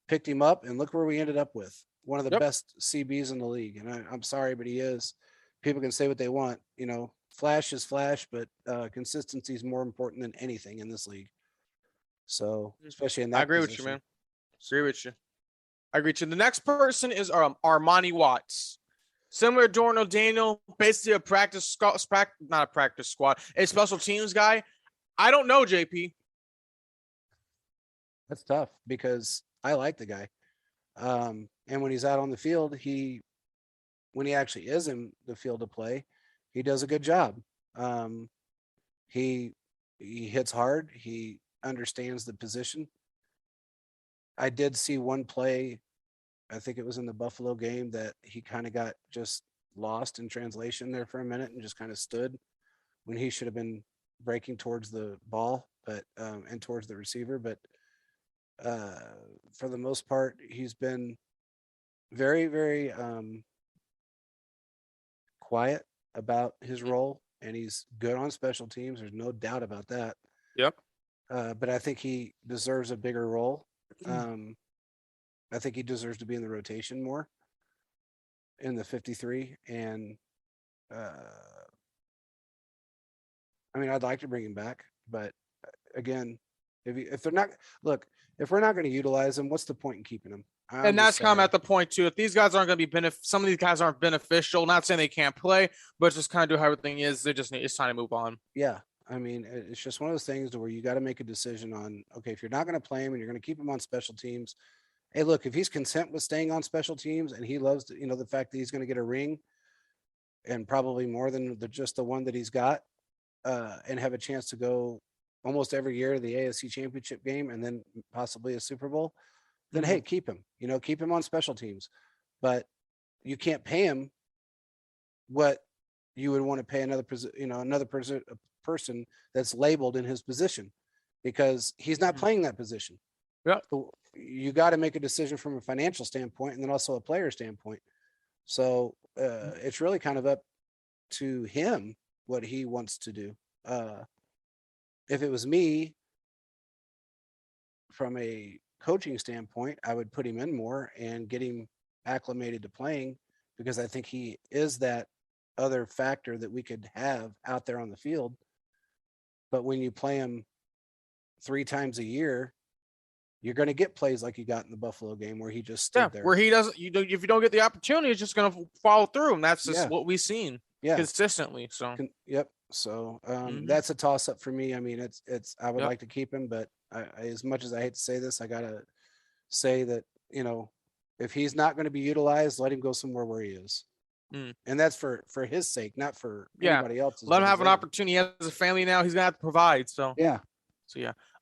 Picked him up, and look where we ended up with one of the best CBs in the league. And I'm sorry, but he is. People can say what they want. Flash is flash, but consistency is more important than anything in this league. So, especially in that, I agree with you, man. I agree with you. The next person is Armani Watts. Similar to Jordan O'Daniel, basically a not a practice squad, a special teams guy. I don't know, JP. That's tough because I like the guy. And when he's out on the field, when he actually is in the field to play, he does a good job. He hits hard. He understands the position. I did see one play, I think it was in the Buffalo game, that he kind of got just lost in translation there for a minute and just kind of stood when he should have been breaking towards the ball, but and towards the receiver. But for the most part, he's been very, very quiet about his role, and he's good on special teams. There's no doubt about that. Yep. But I think he deserves a bigger role. I think he deserves to be in the rotation more in the 53. And I mean, I'd like to bring him back, but again, if they're not, look, if we're not going to utilize them, what's the point in keeping them? And that's kind of at the point too. If these guys aren't going to be some of these guys aren't beneficial. Not saying they can't play, but just kind of do how everything is. They just it's time to move on. Yeah, I mean, it's just one of those things where you got to make a decision on. Okay, if you're not going to play him and you're going to keep him on special teams, hey, look, if he's content with staying on special teams and he loves, the fact that he's going to get a ring, and probably more than just the one that he's got, and have a chance to go almost every year to the AFC Championship game and then possibly a Super Bowl, then hey, keep him. Keep him on special teams. But you can't pay him what you would want to pay another person that's labeled in his position, because he's not playing that position. Yeah. So you got to make a decision from a financial standpoint and then also a player standpoint. So it's really kind of up to him what he wants to do. If it was me, from a coaching standpoint, I would put him in more and get him acclimated to playing, because I think he is that other factor that we could have out there on the field. But when you play him 3 times a year, you're going to get plays like you got in the Buffalo game where he just stood there. Where he doesn't, if you don't get the opportunity, it's just going to follow through. And that's just what we've seen consistently. So, yep. So that's a toss up for me. I mean, I would like to keep him, but as much as I hate to say this, I gotta say that, if he's not going to be utilized, let him go somewhere where he is. And that's for his sake, not for anybody else's. Let him have an opportunity. He has a family now. He's gonna have to provide. So yeah.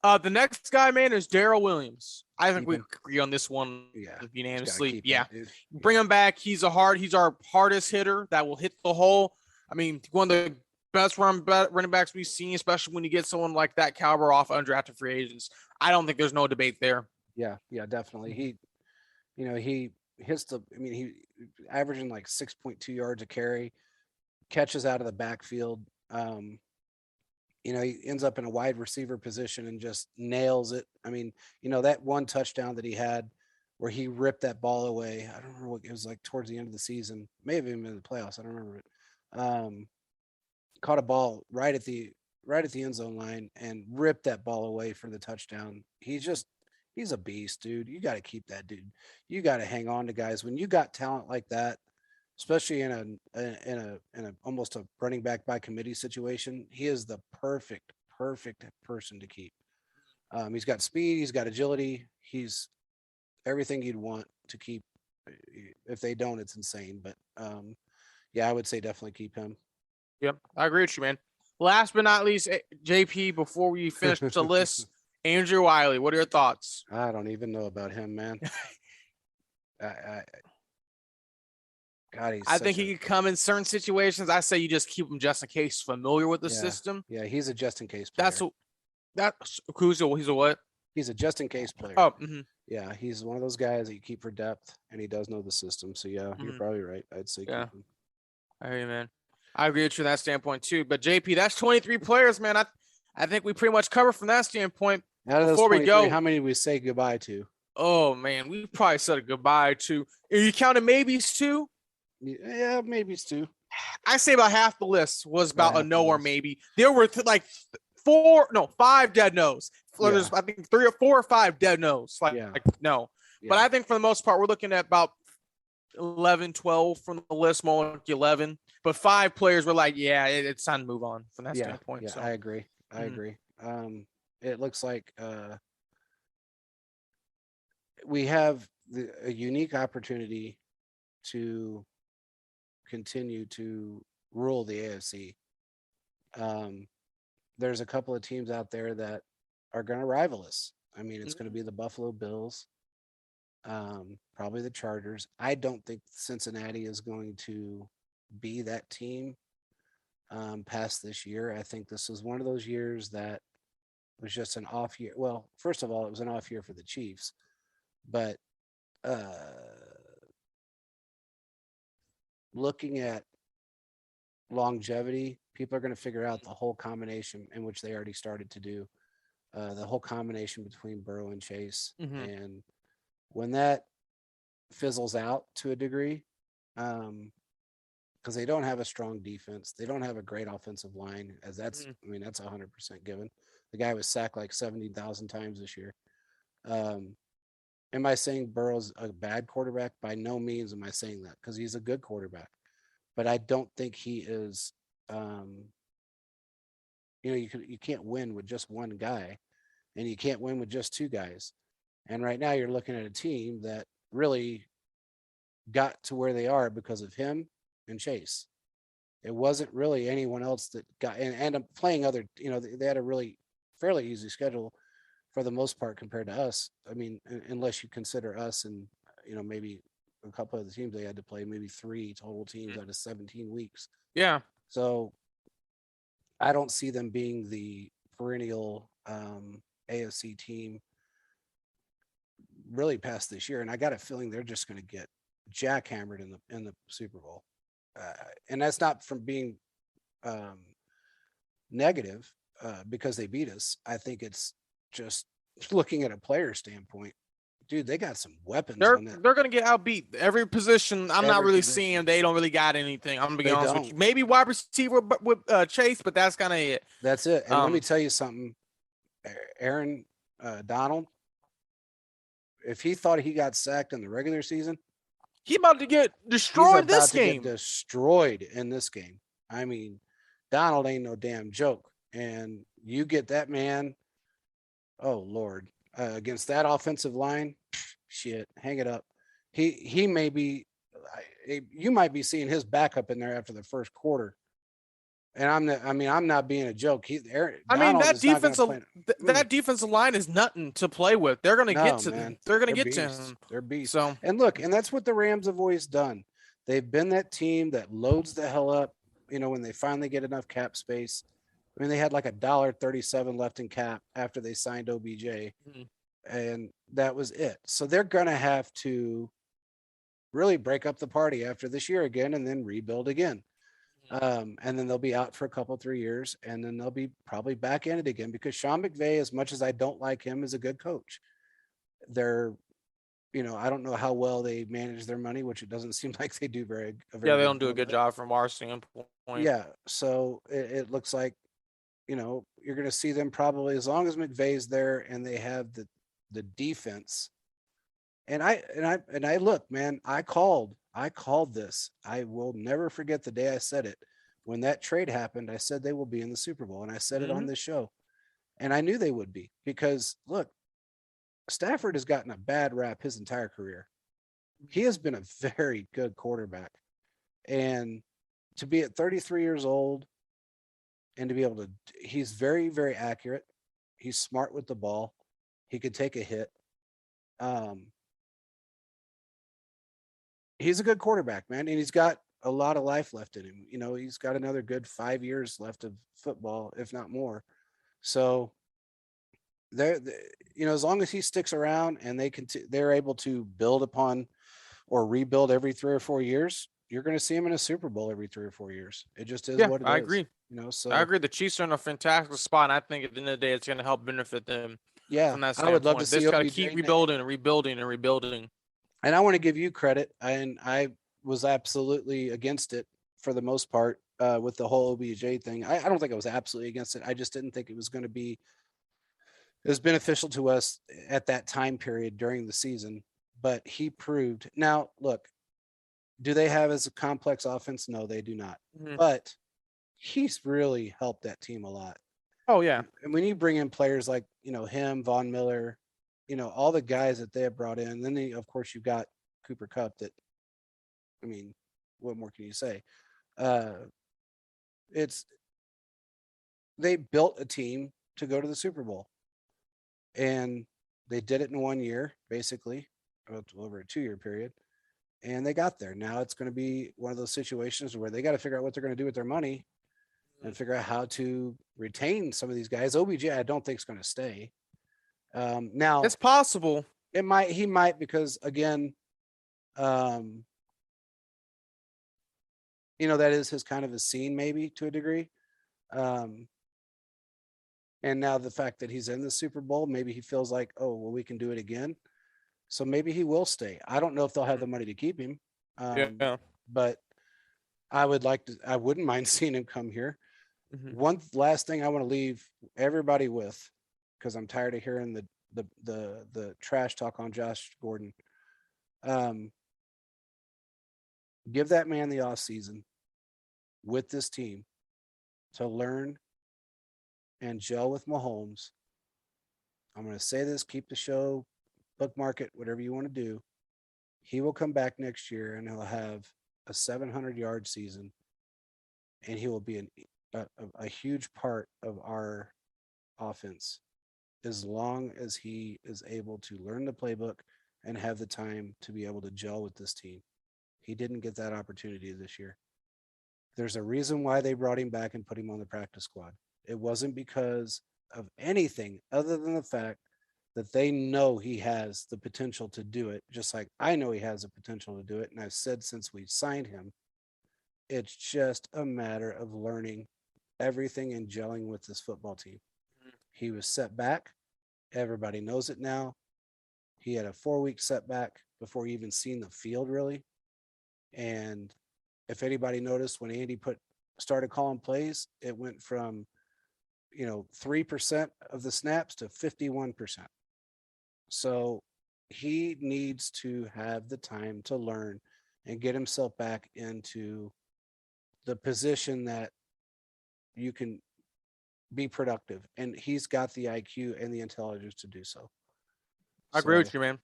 The next guy, man, is Daryl Williams. I think we agree on this one unanimously. Yeah. Bring him back. He's our hardest hitter that will hit the hole. I mean, one of the best running backs we've seen, especially when you get someone like that caliber off undrafted free agents. I don't think there's no debate there. Yeah, definitely. He hits he averaging like 6.2 yards a carry, catches out of the backfield. He ends up in a wide receiver position and just nails it. I mean, that one touchdown that he had where he ripped that ball away. I don't remember what it was like towards the end of the season, may have even been in the playoffs. I don't remember it. Caught a ball right at the end zone line and ripped that ball away for the touchdown. He's a beast, dude. You got to keep that dude. You got to hang on to guys when you got talent like that, especially in a almost a running back by committee situation. He is the perfect person to keep. He's got speed, he's got agility, he's everything you'd want to keep. If they don't, it's insane. But I would say definitely keep him. Yep, I agree with you, man. Last but not least, JP, before we finish the list, Andrew Wiley, what are your thoughts? I don't even know about him, man. I think he could come in certain situations. I say you just keep him just in case familiar with the system. Yeah, he's a just in case player. He's a what? He's a just in case player. Oh, yeah, he's one of those guys that you keep for depth, and he does know the system. So you're probably right. I'd say keep him. I hear you, man. I agree with you from that standpoint too. But JP, that's 23 players, man. I think we pretty much covered from that standpoint. Out of those 23, how many did we say goodbye to? Oh man, we probably said a goodbye to. Are you counting maybes too? Yeah, maybes too. I say about half the list was about a no or maybe. There were 5 dead no's. There's I think 3 or 4 or 5 dead no's. No. Yeah. But I think for the most part, we're looking at about 11, 12 from the list, more like 11. But 5 players were like, it's time to move on from that standpoint. Yeah, so. I agree. It looks like we have a unique opportunity to continue to rule the AFC. There's a couple of teams out there that are going to rival us. I mean, it's going to be the Buffalo Bills, probably the Chargers. I don't think Cincinnati is going to be that team past this year. I think this was one of those years that was just an off year. Well, first of all, it was an off year for the Chiefs, but looking at longevity, people are going to figure out the whole combination, in which they already started to do, the whole combination between Burrow and Chase. And when that fizzles out to a degree, because they don't have a strong defense, they don't have a great offensive line, as that's 100% given. The guy was sacked like 70,000 times this year. Am I saying Burrow's a bad quarterback? By no means am I saying that, because he's a good quarterback. But I don't think he is. You can't win with just one guy, and you can't win with just 2 guys. And right now, you're looking at a team that really got to where they are because of him and Chase. It wasn't really anyone else that got and playing other. They had a really fairly easy schedule for the most part compared to us. I mean, unless you consider us and maybe a couple of the teams they had to play, maybe 3 total teams out of 17 weeks. Yeah. So I don't see them being the perennial AFC team really past this year. And I got a feeling they're just going to get jackhammered in the Super Bowl. And that's not from being negative because they beat us. I think it's just looking at a player standpoint. Dude, they got some weapons. They're going to get outbeat every position. I'm not really seeing they don't really got anything. I'm going to be honest with you. Maybe wide receiver with Chase, but that's kind of it. That's it. And let me tell you something. Aaron Donald, if he thought he got sacked in the regular season, he's about to get destroyed this game. Destroyed in this game. I mean, Donald ain't no damn joke. And you get that man, oh Lord, against that offensive line, shit, hang it up. He may be, you might be seeing his backup in there after the first quarter. And I'm not being a joke. I mean, Donald that is not going to play. that defensive line is nothing to play with. They're going to get to man. they're going to They're get to beasts. him. They're beasts. So, and look, and that's what the Rams have always done. They've been that team that loads the hell up, when they finally get enough cap space. I mean, they had like $1.37 left in cap after they signed OBJ, and that was it. So they're going to have to really break up the party after this year again and then rebuild again. And then they'll be out for a couple, 3 years, and then they'll be probably back in it again because Sean McVay, as much as I don't like him, is a good coach. They're, I don't know how well they manage their money, which it doesn't seem like they do very they don't do a good job from our standpoint. Yeah. So it looks like, you're going to see them probably as long as McVay's there and they have the defense. And I look, man, I called this. I will never forget the day I said it. When that trade happened, I said they will be in the Super Bowl, and I said it on this show. And I knew they would be because look, Stafford has gotten a bad rap his entire career. He has been a very good quarterback. And to be at 33 years old and to be able to, he's very, very accurate. He's smart with the ball. He could take a hit. He's a good quarterback, man. And he's got a lot of life left in him. He's got another good 5 years left of football, if not more. So as long as he sticks around and they're able to build upon or rebuild every 3 or 4 years, you're going to see him in a Super Bowl every 3 or 4 years. It just is what it is. I agree. So I agree. The Chiefs are in a fantastic spot, and I think at the end of the day, it's going to help benefit them. Yeah, from that I would love to see. They just got to keep rebuilding and rebuilding and rebuilding. And I want to give you credit, and I was absolutely against it for the most part with the whole OBJ thing. I don't think I was absolutely against it. I just didn't think it was going to be as beneficial to us at that time period during the season. But he proved. Now, look, do they have as a complex offense? No, they do not. But he's really helped that team a lot. Oh, yeah. And when you bring in players like, him, Von Miller, all the guys that they have brought in, then of course you've got Cooper Kupp that, what more can you say? They built a team to go to the Super Bowl, and they did it in 1 year, basically, over a 2-year period. And they got there. Now it's going to be one of those situations where they got to figure out what they're going to do with their money and figure out how to retain some of these guys. OBJ, I don't think is going to stay. Now it's possible. He might, because again, that is his kind of a scene, maybe to a degree. And now the fact that he's in the Super Bowl, maybe he feels like, oh, well, we can do it again. So maybe he will stay. I don't know if they'll have the money to keep him. But I wouldn't mind seeing him come here. One last thing I want to leave everybody with, because I'm tired of hearing the trash talk on Josh Gordon. Give that man the off season with this team to learn and gel with Mahomes. I'm going to say this, keep the show, bookmark it, whatever you want to do. He will come back next year and he'll have a 700-yard season, and he will be a huge part of our offense as long as he is able to learn the playbook and have the time to be able to gel with this team. He didn't get that opportunity this year. There's a reason why they brought him back and put him on the practice squad. It wasn't because of anything other than the fact that they know he has the potential to do it, just like I know he has the potential to do it. And I've said since we signed him, it's just a matter of learning everything and gelling with this football team. He was set back. Everybody knows it now. He had a 4-week setback before he even seen the field, really. And if anybody noticed, when Andy started calling plays, it went from 3% of the snaps to 51%. So he needs to have the time to learn and get himself back into the position that you can be productive, and he's got the IQ and the intelligence to do so. I agree with you, man.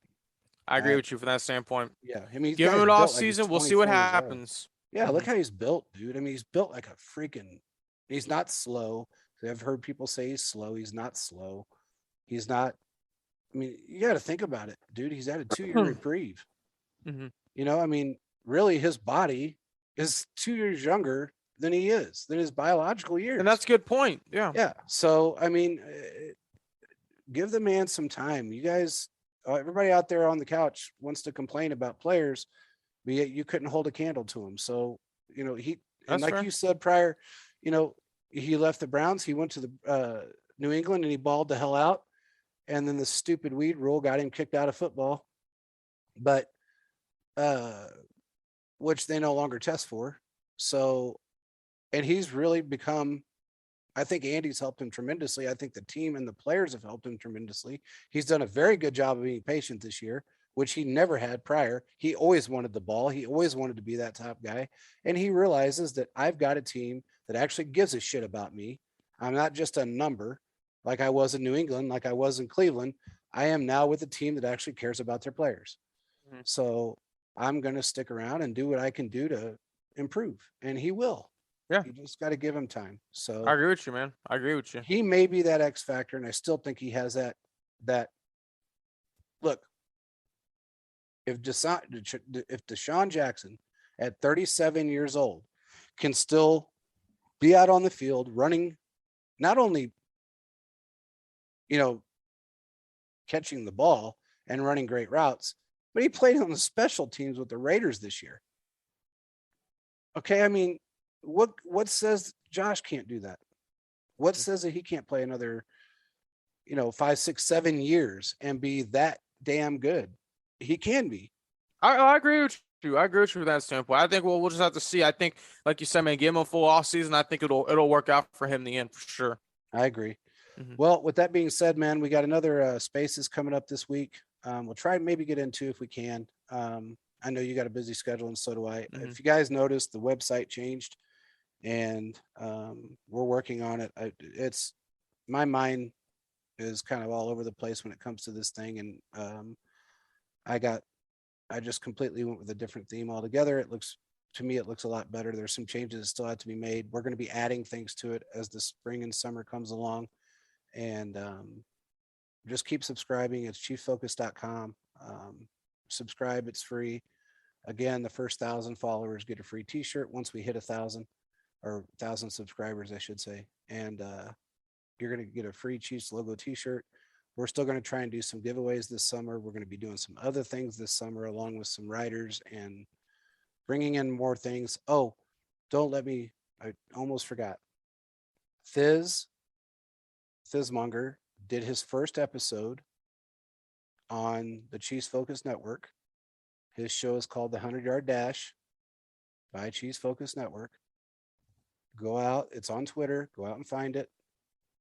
I agree with you from that standpoint. Yeah, I mean, give him an off season. We'll see what happens. Yeah, look how he's built, dude. I mean, he's built like a freaking. He's not slow. I've heard people say he's slow. He's not slow. He's not. I mean, you got to think about it, dude. He's had a 2-year reprieve. You know, I mean, really, his body is 2 years younger than he is, than his biological years. And that's a good point. Yeah. Yeah. So, I mean, give the man some time. You guys, everybody out there on the couch wants to complain about players, but yet you couldn't hold a candle to him. So, you know, and like you said prior, you know, he left the Browns. He went to the New England and he balled the hell out. And then the stupid weed rule got him kicked out of football. But which they no longer test for. So, and he's really become, I think Andy's helped him tremendously. I think the team and the players have helped him tremendously. He's done a very good job of being patient this year, which he never had prior. He always wanted the ball. He always wanted to be that top guy. And he realizes that I've got a team that actually gives a shit about me. I'm not just a number like I was in New England, like I was in Cleveland. I am now with a team that actually cares about their players. So I'm going to stick around and do what I can do to improve. And he will. Yeah. You just got to give him time. So I agree with you, man. I agree with you. He may be that X factor. And I still think he has that look, if Deshaun Jackson at 37 years old can still be out on the field running, not only, you know, catching the ball and running great routes, but he played on the special teams with the Raiders this year. Okay. I mean, what says Josh can't do that? What says that he can't play another, 5, 6, 7 years and be that damn good? He can be. I agree with you. I agree with you from that standpoint. I think we'll just have to see. I think, like you said, man, give him a full off season. I think it'll work out for him in the end for sure. I agree. Well, with that being said, man, we got another Spaces coming up this week. We'll try and maybe get into if we can. I know you got a busy schedule, and so do I. If you guys noticed, the website changed, and we're working on it. It's my mind is kind of all over the place when it comes to this thing, and I just completely went with a different theme altogether. To me, it looks a lot better. There's some changes that still have to be made. We're going to be adding things to it as the spring and summer comes along. And just keep subscribing. It's chiefsfocus.com. Subscribe. It's free. Again, the first 1,000 followers get a free t-shirt once we hit 1,000 or 1,000 subscribers, I should say. And you're going to get a free Chiefs logo t-shirt. We're still going to try and do some giveaways this summer. We're going to be doing some other things this summer, along with some writers and bringing in more things. Oh, I almost forgot. Fizmonger did his first episode on the Chiefs Focus Network. His show is called The 100-Yard Dash by Chiefs Focus Network. Go out. It's on Twitter. Go out and find it.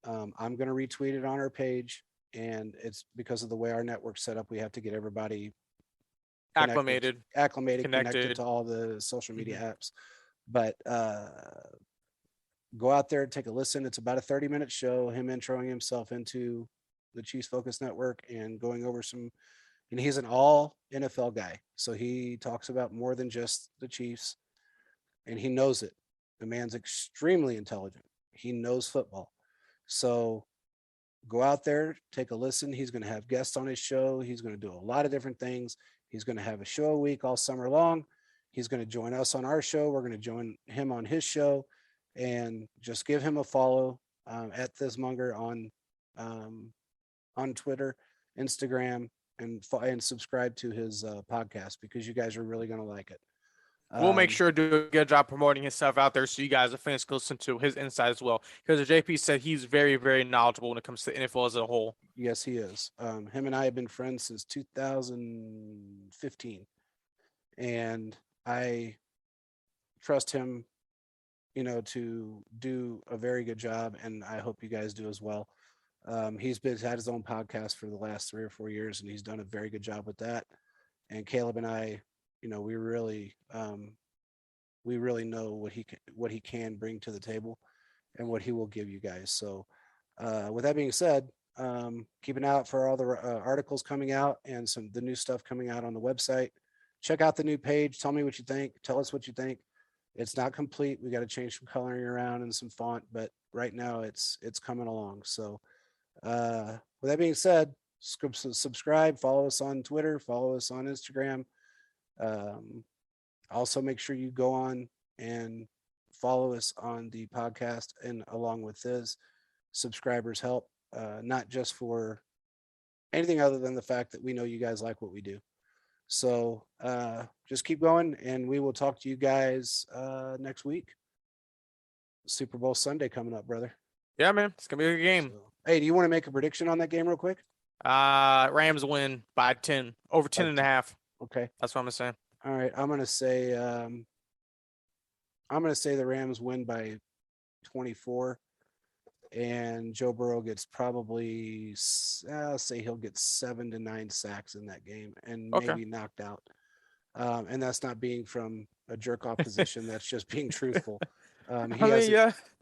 I'm going to retweet it on our page. And it's because of the way our network's set up, we have to get everybody acclimated, connected to all the social media apps. But go out there and take a listen. It's about a 30-minute show, him introing himself into the Chiefs Focus Network and going over and he's an all NFL guy. So he talks about more than just the Chiefs, and he knows it. The man's extremely intelligent. He knows football. So go out there, take a listen. He's going to have guests on his show. He's going to do a lot of different things. He's going to have a show a week all summer long. He's going to join us on our show. We're going to join him on his show, and just give him a follow at Fizmonger on Twitter, Instagram, and subscribe to his podcast, because you guys are really going to like it. We'll make sure to do a good job promoting his stuff out there, so you guys, the fans, can listen to his insight as well. Because as JP said, he's very, very knowledgeable when it comes to the NFL as a whole. Yes, he is. Him and I have been friends since 2015, and I trust him, to do a very good job, and I hope you guys do as well. He's had his own podcast for the last 3 or 4 years, and he's done a very good job with that. And Caleb and I, we really know what he can bring to the table, and what he will give you guys. So with that being said, keep an eye out for all the articles coming out and the new stuff coming out on the website. Check out the new page. Tell me what you think. Tell us what you think. It's not complete. We got to change some coloring around and some font, but right now it's coming along. So with that being said, subscribe, follow us on Twitter, follow us on Instagram. Also make sure you go on and follow us on the podcast, and along with this, subscribers help, not just for anything other than the fact that we know you guys like what we do. So just keep going, and we will talk to you guys next week. Super Bowl Sunday coming up, brother. Yeah, man, it's gonna be a good game. So, hey, do you want to make a prediction on that game real quick? Rams win by 10, over 10 and a half. Okay, that's what I'm gonna say. All right, I'm gonna say the Rams win by 24, and Joe Burrow gets probably, I'll say he'll get 7 to 9 sacks in that game, and maybe knocked out. And that's not being from a jerk off position. That's just being truthful.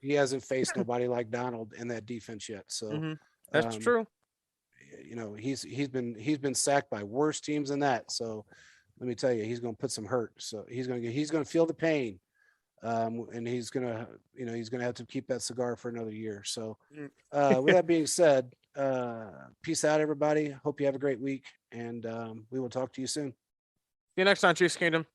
He hasn't faced nobody like Donald in that defense yet. So that's true. You know, he's been sacked by worse teams than that. So let me tell you, he's going to put some hurt. So he's going to feel the pain. And he's going to have to keep that cigar for another year. So with that being said, peace out, everybody. Hope you have a great week, and we will talk to you soon. See you next time, Chiefs Kingdom.